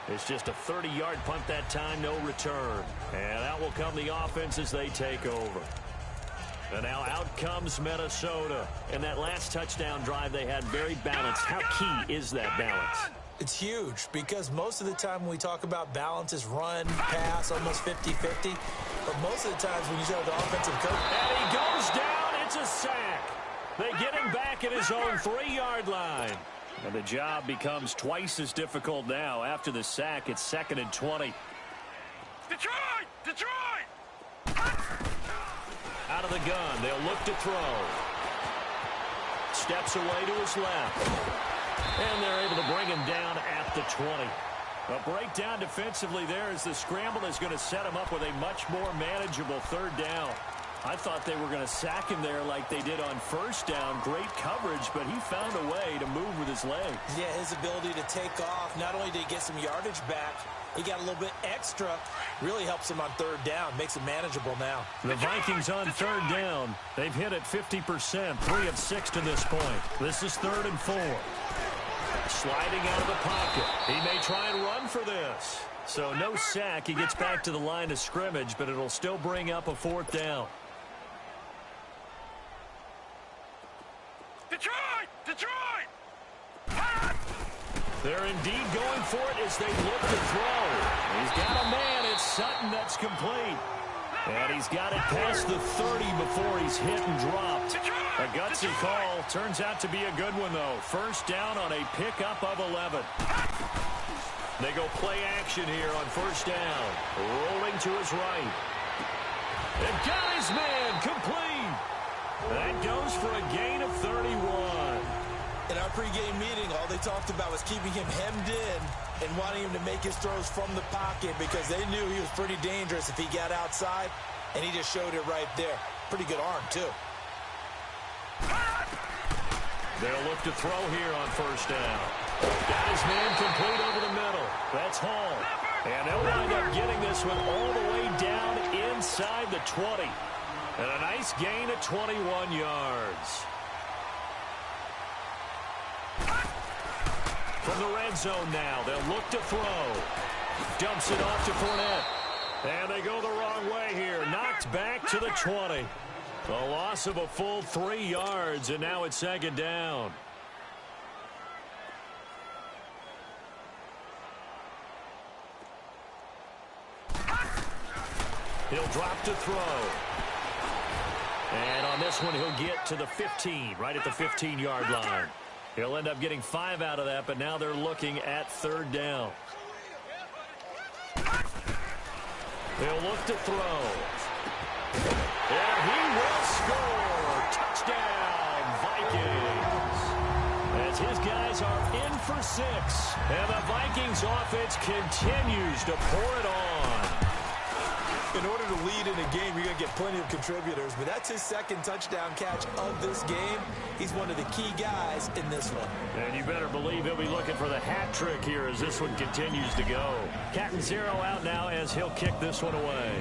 It's just a 30-yard punt that time, no return. And out will come the offense as they take over. And now out comes Minnesota. And that last touchdown drive they had very balanced. How key is that balance? It's huge because most of the time when we talk about balance is run, pass, almost 50-50. But most of the times when you start with the offensive coach. And he goes down. It's a sack. They get him back at his own 3-yard line. And the job becomes twice as difficult now. After the sack, it's 2nd and 20. Detroit! Detroit! Out of the gun, they'll look to throw. Steps away to his left. And they're able to bring him down at the 20. A breakdown defensively there as the scramble is going to set him up with a much more manageable 3rd down. I thought they were going to sack him there like they did on 1st down. Great coverage, but he found a way to move with his legs. Yeah, his ability to take off. Not only did he get some yardage back, he got a little bit extra. Really helps him on 3rd down. Makes it manageable now. The Vikings on 3rd down. They've hit it 50%, 3 of 6 to this point. This is 3rd and 4. Sliding out of the pocket. He may try and run for this. So no sack. He gets back to the line of scrimmage, but it'll still bring up a 4th down. Detroit! Detroit! They're indeed going for it as they look to throw. He's got a man. It's Sutton that's complete. And he's got it past the 30 before he's hit and dropped. A gutsy call. Turns out to be a good one, though. 1st down on a pickup of 11. They go play action here on 1st down. Rolling to his right. And got his man complete. That goes for a gain of 31. In our pregame meeting, all they talked about was keeping him hemmed in and wanting him to make his throws from the pocket because they knew he was pretty dangerous if he got outside, and he just showed it right there. Pretty good arm, too. They'll look to throw here on first down. Got his man complete over the middle. That's Hall. And they'll wind up getting this one all the way down inside the 20. And a nice gain of 21 yards. From the red zone now, they'll look to throw. Dumps it off to Fournette. And they go the wrong way here. Knocked back to the 20. A loss of a full 3 yards, and now it's second down. He'll drop to throw. And on this one, he'll get to the 15, right at the 15-yard line. He'll end up getting 5 out of that, but now they're looking at third down. They'll look to throw. And he will score. Touchdown, Vikings. As his guys are in for 6. And the Vikings offense continues to pour it on. In order to lead in a game, you're going to get plenty of contributors, but that's his second touchdown catch of this game. He's one of the key guys in this one. And you better believe he'll be looking for the hat trick here as this one continues to go. Cat and 0 out now as he'll kick this one away.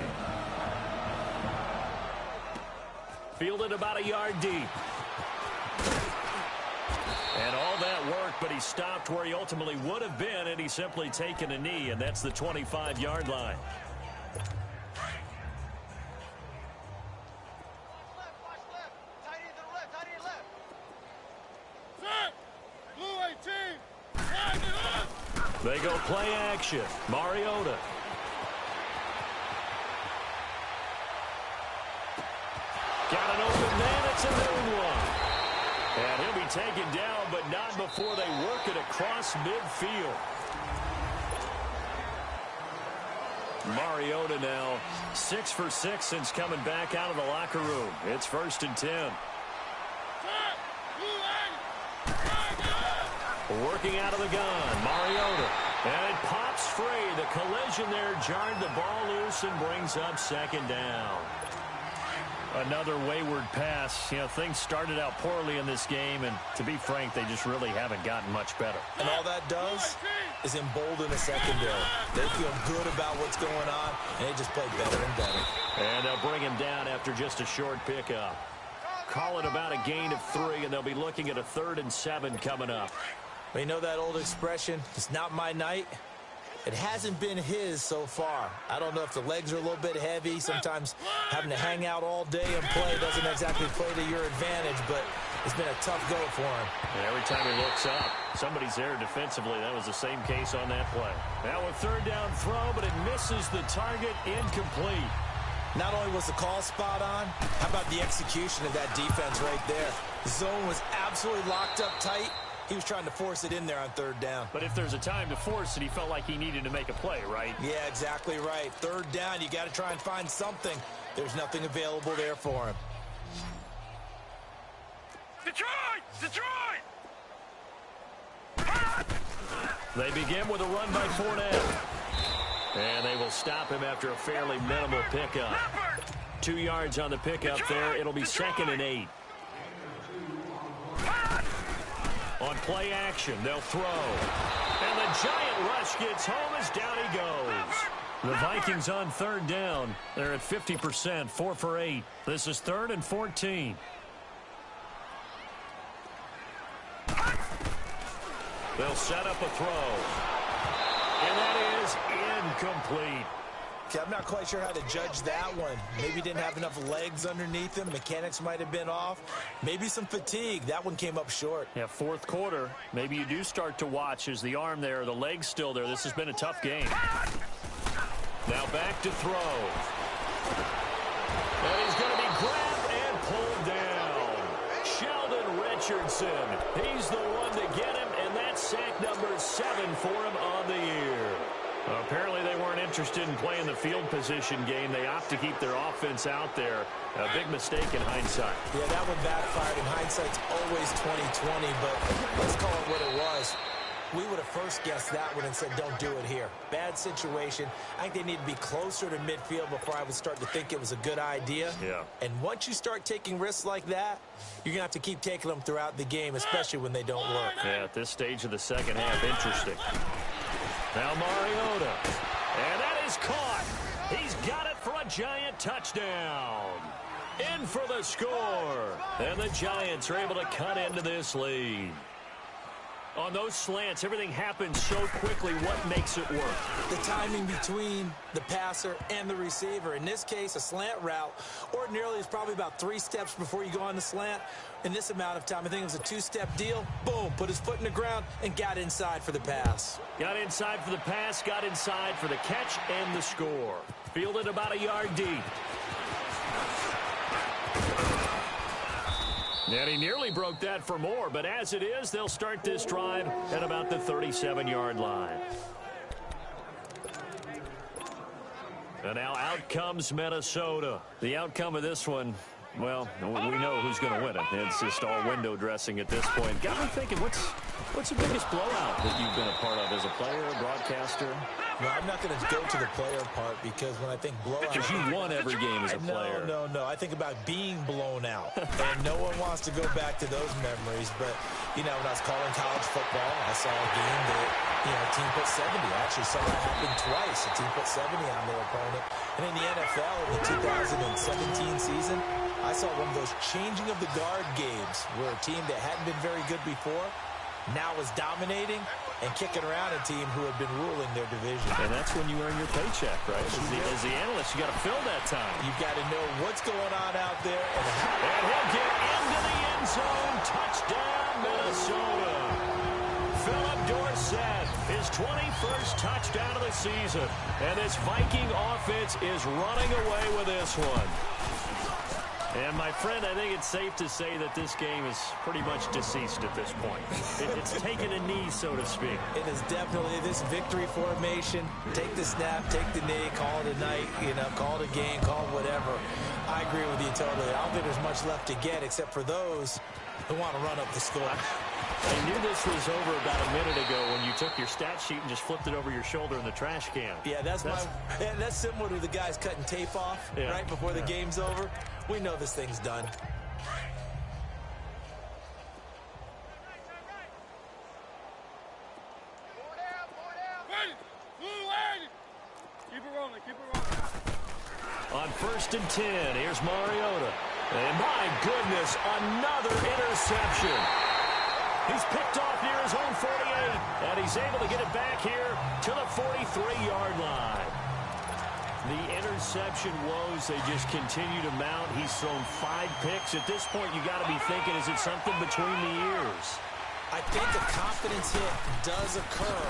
Fielded about a yard deep. And all that work, but he stopped where he ultimately would have been, and he's simply taken a knee, and that's the 25-yard line. They go play action. Mariota. Got an open man. It's a noon one. And he'll be taken down, but not before they work it across midfield. Mariota now 6 for 6 since coming back out of the locker room. It's 1st and 10. Working out of the gun, Mariota. And it pops free. The collision there jarred the ball loose and brings up second down. Another wayward pass. You know, things started out poorly in this game, and to be frank, they just really haven't gotten much better. And all that does is embolden the secondary. They feel good about what's going on, and they just play better and better. And they'll bring him down after just a short pickup. Call it about a gain of 3, and they'll be looking at a 3rd and 7 coming up. Well, you know that old expression, it's not my night? It hasn't been his so far. I don't know if the legs are a little bit heavy. Sometimes having to hang out all day and play doesn't exactly play to your advantage, but it's been a tough go for him. And every time he looks up, somebody's there defensively. That was the same case on that play. Now a 3rd down throw, but it misses the target, incomplete. Not only was the call spot on, how about the execution of that defense right there? The zone was absolutely locked up tight. He was trying to force it in there on 3rd down. But if there's a time to force it, he felt like he needed to make a play, right? Yeah, exactly right. 3rd down, you got to try and find something. There's nothing available there for him. Detroit! Detroit! They begin with a run by Fournette. And they will stop him after a fairly minimal pickup. 2 yards on the pickup there. It'll be 2nd and 8. On play action, they'll throw. And the giant rush gets home as down he goes. The Vikings on 3rd down. They're at 50%, 4 for 8. This is 3rd and 14. They'll set up a throw. And that is incomplete. Okay, I'm not quite sure how to judge that one. Maybe didn't have enough legs underneath him. Mechanics might have been off. Maybe some fatigue. That one came up short. Yeah, 4th quarter. Maybe you do start to watch as the arm there, the leg's still there. This has been a tough game. Now back to throw. And he's going to be grabbed and pulled down. Sheldon Richardson. He's the one to get him, and that's sack number 7 for him on the year. Apparently they weren't interested in playing the field position game. They opt to keep their offense out there. A big mistake in hindsight. Yeah, that one backfired. In hindsight's always 20/20, but let's call it what it was. We would have first guessed that one and said, don't do it here. Bad situation. I think they need to be closer to midfield before I would start to think it was a good idea. Yeah. And once you start taking risks like that, you're going to have to keep taking them throughout the game, especially when they don't work. Yeah, at this stage of the second half, interesting. Now Mariota. And that is caught. He's got it for a Giant touchdown. In for the score. And the Giants are able to cut into this lead. On those slants, everything happens so quickly. What makes it work? The timing between the passer and the receiver. In this case, a slant route ordinarily is probably about 3 steps before you go on the slant. In this amount of time, I think it was a 2-step deal. Boom, put his foot in the ground and got inside for the pass. Got inside for the pass, got inside for the catch and the score. Fielded about a yard deep. And he nearly broke that for more, but as it is, they'll start this drive at about the 37-yard line. And now out comes Minnesota. The outcome of this one, well, we know who's going to win it. It's just all window dressing at this point. Got me thinking, what's the biggest blowout that you've been a part of as a player, a broadcaster? No, I'm not going to go to the player part because when I think blowout... Because you won every game as a player. No. I think about being blown out. And no one wants to go back to those memories. But, you know, when I was calling college football, I saw a game that, a team put 70. I actually saw that happen twice. A team put 70 on their opponent. And in the NFL, in the 2017 season, I saw one of those changing of the guard games where a team that hadn't been very good before now was dominating and kicking around a team who had been ruling their division. And that's when you earn your paycheck, right? As the analyst, you got to fill that time. You've got to know what's going on out there. And he'll get into the end zone. Touchdown, Minnesota. Philip Dorsett, his 21st touchdown of the season. And this Viking offense is running away with this one. And, my friend, I think it's safe to say that this game is pretty much deceased at this point. It's taken a knee, so to speak. It is definitely this victory formation. Take the snap, take the knee, call it a night, call it a game, call it whatever. I agree with you totally. I don't think there's much left to get except for those who want to run up the score. I knew this was over about a minute ago when you took your stat sheet and just flipped it over your shoulder in the trash can. Yeah, that's similar to the guys cutting tape off right before the game's over. We know this thing's done. Keep it rolling. On 1st and 10, here's Mariota. And my goodness, another interception. He's picked off near his own 48, and he's able to get it back here to the 43-yard line. The interception woes, they just continue to mount. He's thrown 5 picks. At this point, you got to be thinking, is it something between the ears? I think a confidence hit does occur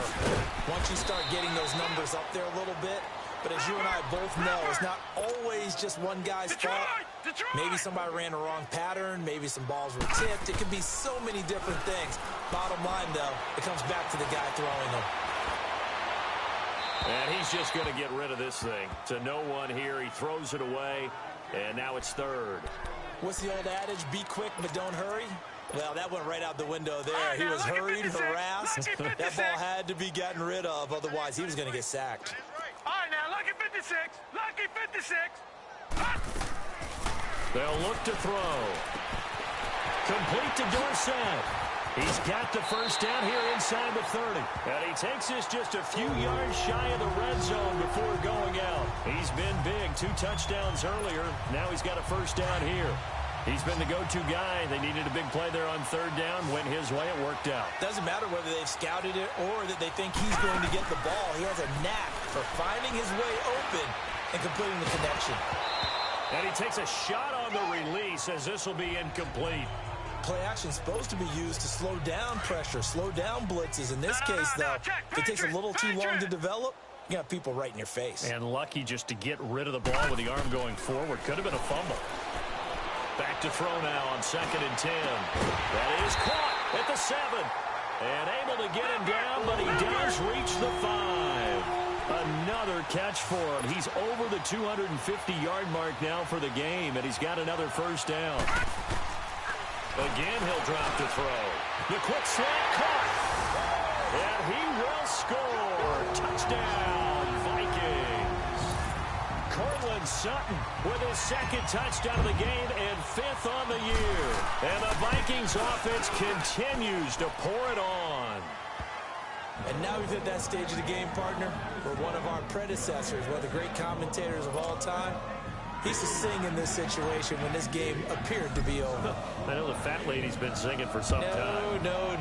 once you start getting those numbers up there a little bit. But as you and I both know, it's not always just one guy's fault. Maybe somebody ran a wrong pattern. Maybe some balls were tipped. It could be so many different things. Bottom line, though, it comes back to the guy throwing them. And he's just going to get rid of this thing. To no one here. He throws it away, and now it's 3rd. What's the old adage? Be quick, but don't hurry. Well, that went right out the window there. He was hurried, harassed. That ball had to be gotten rid of. Otherwise, he was going to get sacked. All right, now, lucky 56. Lucky 56. They'll look to throw. Complete to Dorsett. He's got the first down here inside the 30. And he takes this just a few yards shy of the red zone before going out. He's been big. 2 touchdowns earlier. Now he's got a first down here. He's been the go-to guy. They needed a big play there on 3rd down. Went his way. It worked out. Doesn't matter whether they've scouted it or that they think he's going to get the ball. He has a knack for finding his way open and completing the connection. And he takes a shot on the release as this will be incomplete. Play action is supposed to be used to slow down pressure, slow down blitzes. In this case, though, if it takes a little too long to develop, you got people right in your face. And lucky just to get rid of the ball with the arm going forward. Could have been a fumble. Back to throw now on 2nd and 10. That is caught at the 7. And able to get him down, but he does reach the 5. another catch for him. He's over the 250-yard mark now for the game, and he's got another first down. Again, he'll drop to throw. The quick slant caught. And he will score. Touchdown, Vikings. Cortland Sutton with his second touchdown of the game and 5th on the year. And the Vikings offense continues to pour it on. And now we've hit that stage of the game, partner, where one of our predecessors, one of the great commentators of all time, he used to sing in this situation when this game appeared to be over. I know the fat lady's been singing for some time. No,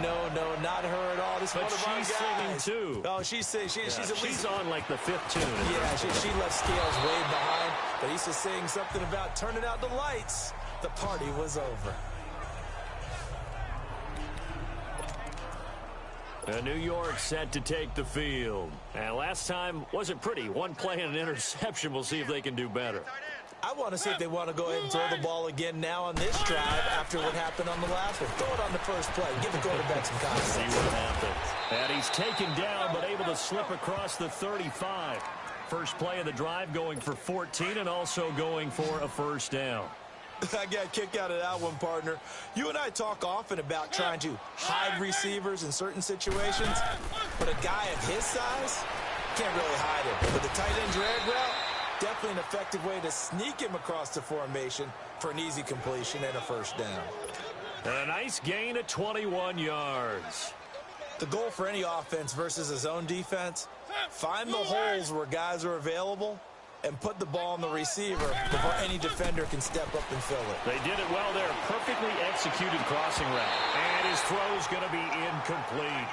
not her at all. This is one of our guys. She's singing too. Oh, she's at least on like the 5th tune. Yeah, she left scales way behind, but he used to sing something about turning out the lights. The party was over. New York set to take the field. And last time wasn't pretty. One play and an interception. We'll see if they can do better. I want to see if they want to go ahead and throw the ball again now on this drive after what happened on the last one. Throw it on the first play. Give the quarterback some confidence. See what happens. And he's taken down, but able to slip across the 35. First play of the drive going for 14 and also going for a first down. I got a kick out of that one, partner. You and I talk often about trying to hide receivers in certain situations, but a guy of his size can't really hide him. With the tight end drag route, definitely an effective way to sneak him across the formation for an easy completion and a first down. And a nice gain of 21 yards. The goal for any offense versus a zone defense, find the holes where guys are available and put the ball on the receiver before any defender can step up and fill it. They did it well there. Perfectly executed crossing route. And his throw's going to be incomplete.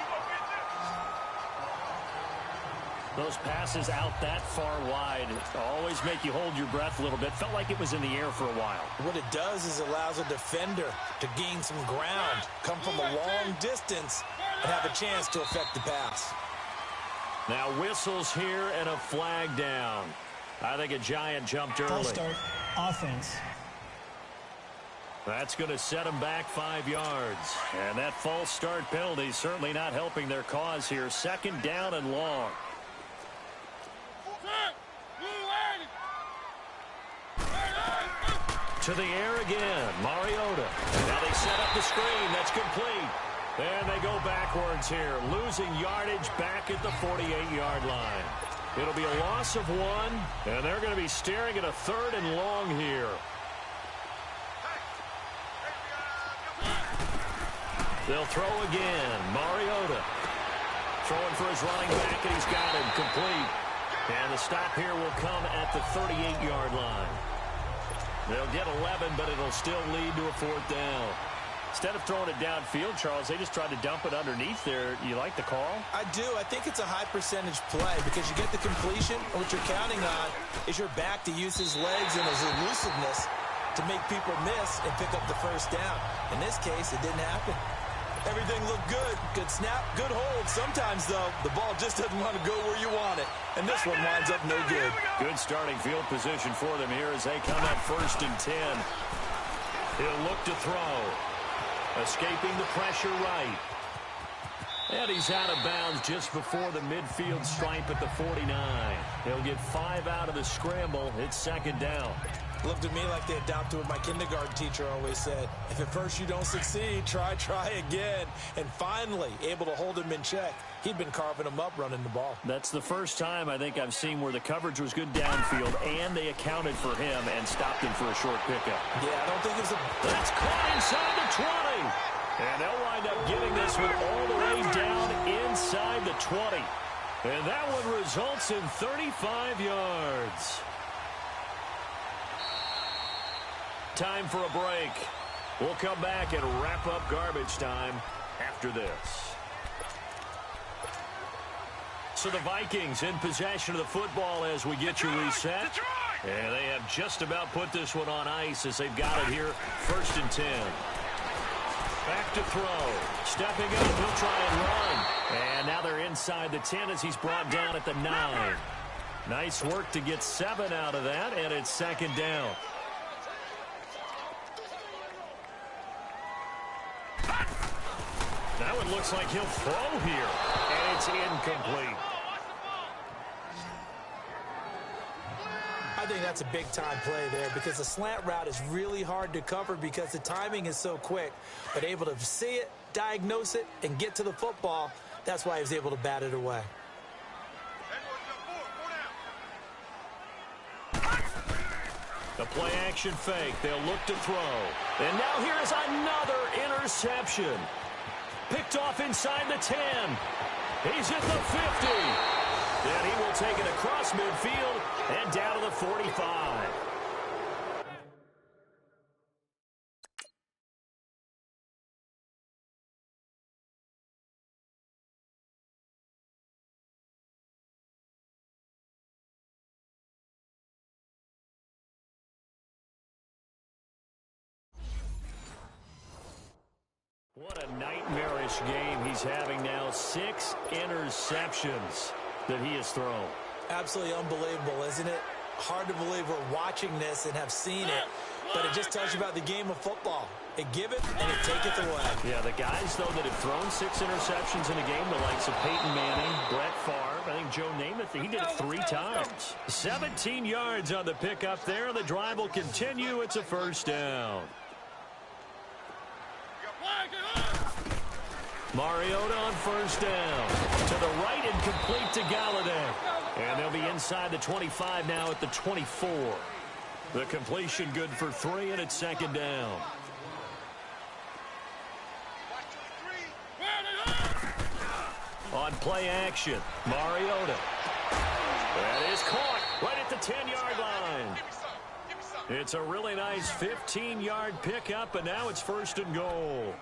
Those passes out that far wide always make you hold your breath a little bit. Felt like it was in the air for a while. What it does is allows a defender to gain some ground, come from a long distance, and have a chance to affect the pass. Now whistles here and a flag down. I think a Giant jumped early. False start, offense. That's going to set them back 5 yards. And that false start penalty is certainly not helping their cause here. Second down and long. To the air again, Mariota. Now they set up the screen. That's complete. And they go backwards here, losing yardage back at the 48-yard line. It'll be a loss of 1, and they're going to be staring at a 3rd and long here. They'll throw again. Mariota throwing for his running back, and he's got him complete. And the stop here will come at the 38-yard line. They'll get 11, but it'll still lead to a 4th down. Instead of throwing it downfield, Charles, they just tried to dump it underneath there. You like the call? I do. I think it's a high percentage play because you get the completion, and what you're counting on is your back to use his legs and his elusiveness to make people miss and pick up the first down. In this case, it didn't happen. Everything looked good. Good snap, good hold. Sometimes, though, the ball just doesn't want to go where you want it, and this one winds up no good. Good starting field position for them here as they come at 1st and 10. He'll look to throw. Escaping the pressure right. And he's out of bounds just before the midfield stripe at the 49. He'll get 5 out of the scramble. It's 2nd down. Looked at me like they adopted what my kindergarten teacher always said. If at first you don't succeed, try again. And finally, able to hold him in check. He'd been carving him up running the ball. That's the first time I think I've seen where the coverage was good downfield and they accounted for him and stopped him for a short pickup. Yeah, I don't think it was a... That's caught inside the 20. And they'll wind up getting this one all the way down inside the 20. And that one results in 35 yards. Time for a break. We'll come back and wrap up garbage time after this. So the Vikings in possession of the football as we get you reset. And they have just about put this one on ice as they've got it here. 1st and 10. Back to throw. Stepping up, he'll try and run. And now they're inside the 10 as he's brought down at the 9. Nice work to get 7 out of that, and it's 2nd down. That one looks like he'll throw here, and it's incomplete. I think that's a big-time play there because the slant route is really hard to cover because the timing is so quick. But able to see it, diagnose it, and get to the football, that's why he was able to bat it away. The play-action fake. They'll look to throw. And now here is another interception. Picked off inside the 10. He's at the 50. And he will take it across midfield and down to the 45. What a nightmarish game he's having now. 6 interceptions that he has thrown. Absolutely unbelievable, isn't it? Hard to believe we're watching this and have seen it, but it just tells you about the game of football. It giveth and it taketh away. Yeah, the guys, though, that have thrown 6 interceptions in a game, the likes of Peyton Manning, Brett Favre, I think Joe Namath, he did it 3 times. 17 yards on the pickup there. The drive will continue. It's a first down. Mariota on first down. To the right and complete to Galladay. And they'll be inside the 25 now at the 24. The completion good for 3, and it's second down. On play action, Mariota. That is caught right at the 10-yard line. It's a really nice 15-yard pickup, and now it's first and goal.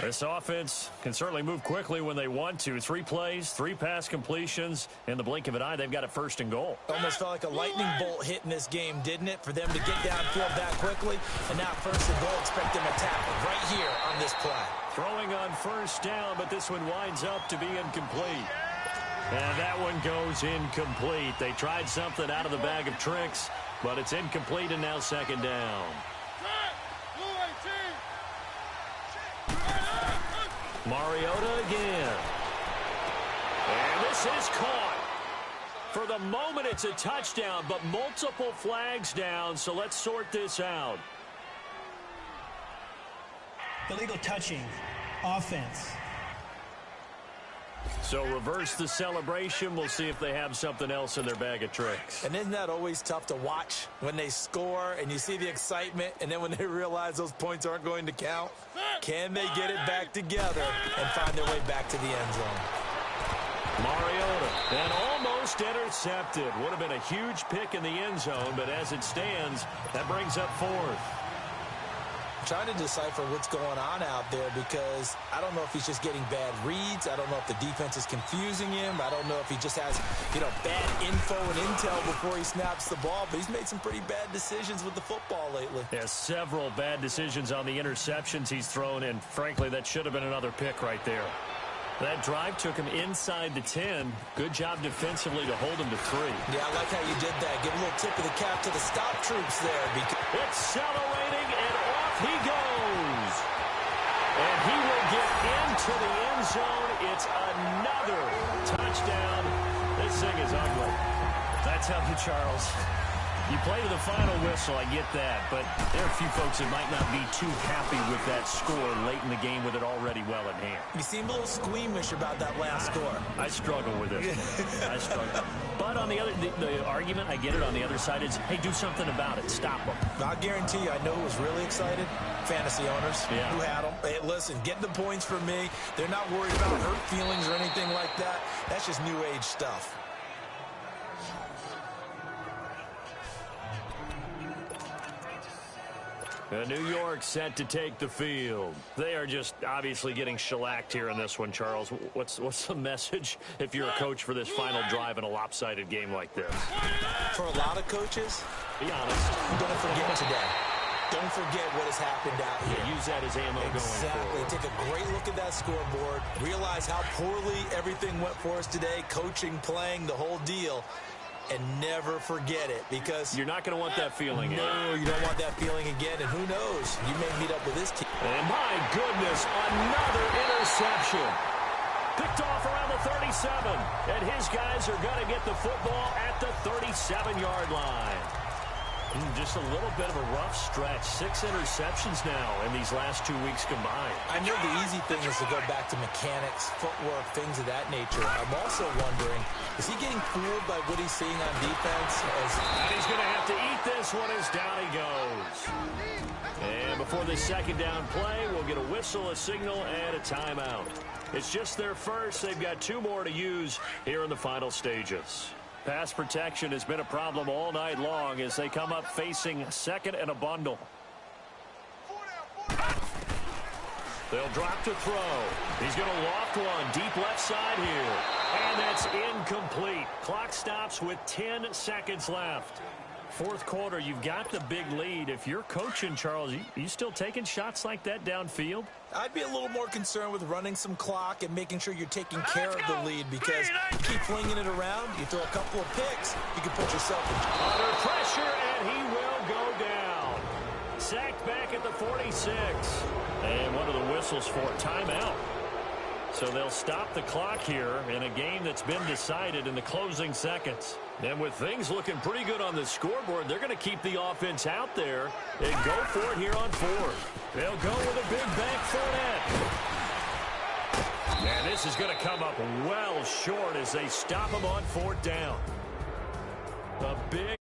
This offense can certainly move quickly when they want to. 3 plays, 3 pass completions. In the blink of an eye, they've got a first and goal. Almost felt like a lightning bolt hit in this game, didn't it? For them to get downfield that quickly. And now first and goal, expect them to tackle right here on this play. Throwing on first down, but this one winds up to be incomplete. And that one goes incomplete. They tried something out of the bag of tricks, but it's incomplete and now second down. Mariota again. And this is caught. For the moment, it's a touchdown, but multiple flags down, so let's sort this out. Illegal touching. Offense. So reverse the celebration. We'll see if they have something else in their bag of tricks. And isn't that always tough to watch when they score and you see the excitement, and then when they realize those points aren't going to count? Can they get it back together and find their way back to the end zone? Mariota, and almost intercepted. Would have been a huge pick in the end zone, but as it stands, that brings up 4th. Trying to decipher what's going on out there because I don't know if he's just getting bad reads. I don't know if the defense is confusing him. I don't know if he just has, bad info and intel before he snaps the ball. But he's made some pretty bad decisions with the football lately. Yeah, several bad decisions on the interceptions he's thrown, and frankly, that should have been another pick right there. That drive took him inside the 10. Good job defensively to hold him to 3. Yeah, I like how you did that. Give a little tip of the cap to the stop troops there. Accelerating, and off he goes. And he will get into the end zone. It's another touchdown. This thing is ugly. That's how you, Charles. You play to the final whistle, I get that, but there are a few folks that might not be too happy with that score late in the game with it already well in hand. You seemed a little squeamish about that last score. I struggle with it. I struggle. But on the other, the argument, I get it, on the other side is, hey, do something about it. Stop them. I'll guarantee you, I know who was really excited. Fantasy owners who had them. Hey, listen, get the points for me. They're not worried about hurt feelings or anything like that. That's just new age stuff. New York set to take the field. They are just obviously getting shellacked here in this one, Charles. What's the message if you're a coach for this final drive in a lopsided game like this? For a lot of coaches, be honest. Don't forget today. Don't forget what has happened out here. Yeah, use that as ammo going forward. Take a great look at that scoreboard. Realize how poorly everything went for us today. Coaching, playing, the whole deal. And never forget it, because you're not going to want that feeling again. No, you don't want that feeling again, and who knows? You may meet up with this team. And my goodness, another interception. Picked off around the 37. And his guys are going to get the football at the 37-yard line. Just a little bit of a rough stretch. 6 interceptions now in these last 2 weeks combined. I know the easy thing is to go back to mechanics, footwork, things of that nature. I'm also wondering, is he getting fooled by what he's seeing on defense? And he's going to have to eat this one as down he goes. And before this second down play, we'll get a whistle, a signal, and a timeout. It's just their first. They've got 2 more to use here in the final stages. Pass protection has been a problem all night long as they come up facing second and a bundle. They'll drop to throw. He's going to loft one deep left side here. And that's incomplete. Clock stops with 10 seconds left. Fourth quarter, you've got the big lead. If you're coaching, Charles, you still taking shots like that downfield? I'd be a little more concerned with running some clock and making sure you're taking care of the lead, because you keep flinging it around, you throw a couple of picks, you can put yourself in under pressure, and he will go down. Sacked back at the 46. And one of the whistles for a timeout. So they'll stop the clock here in a game that's been decided in the closing seconds. And with things looking pretty good on the scoreboard, they're going to keep the offense out there and go for it here on 4th. They'll go with a big bank Fournette. And this is going to come up well short as they stop him on 4th down. A big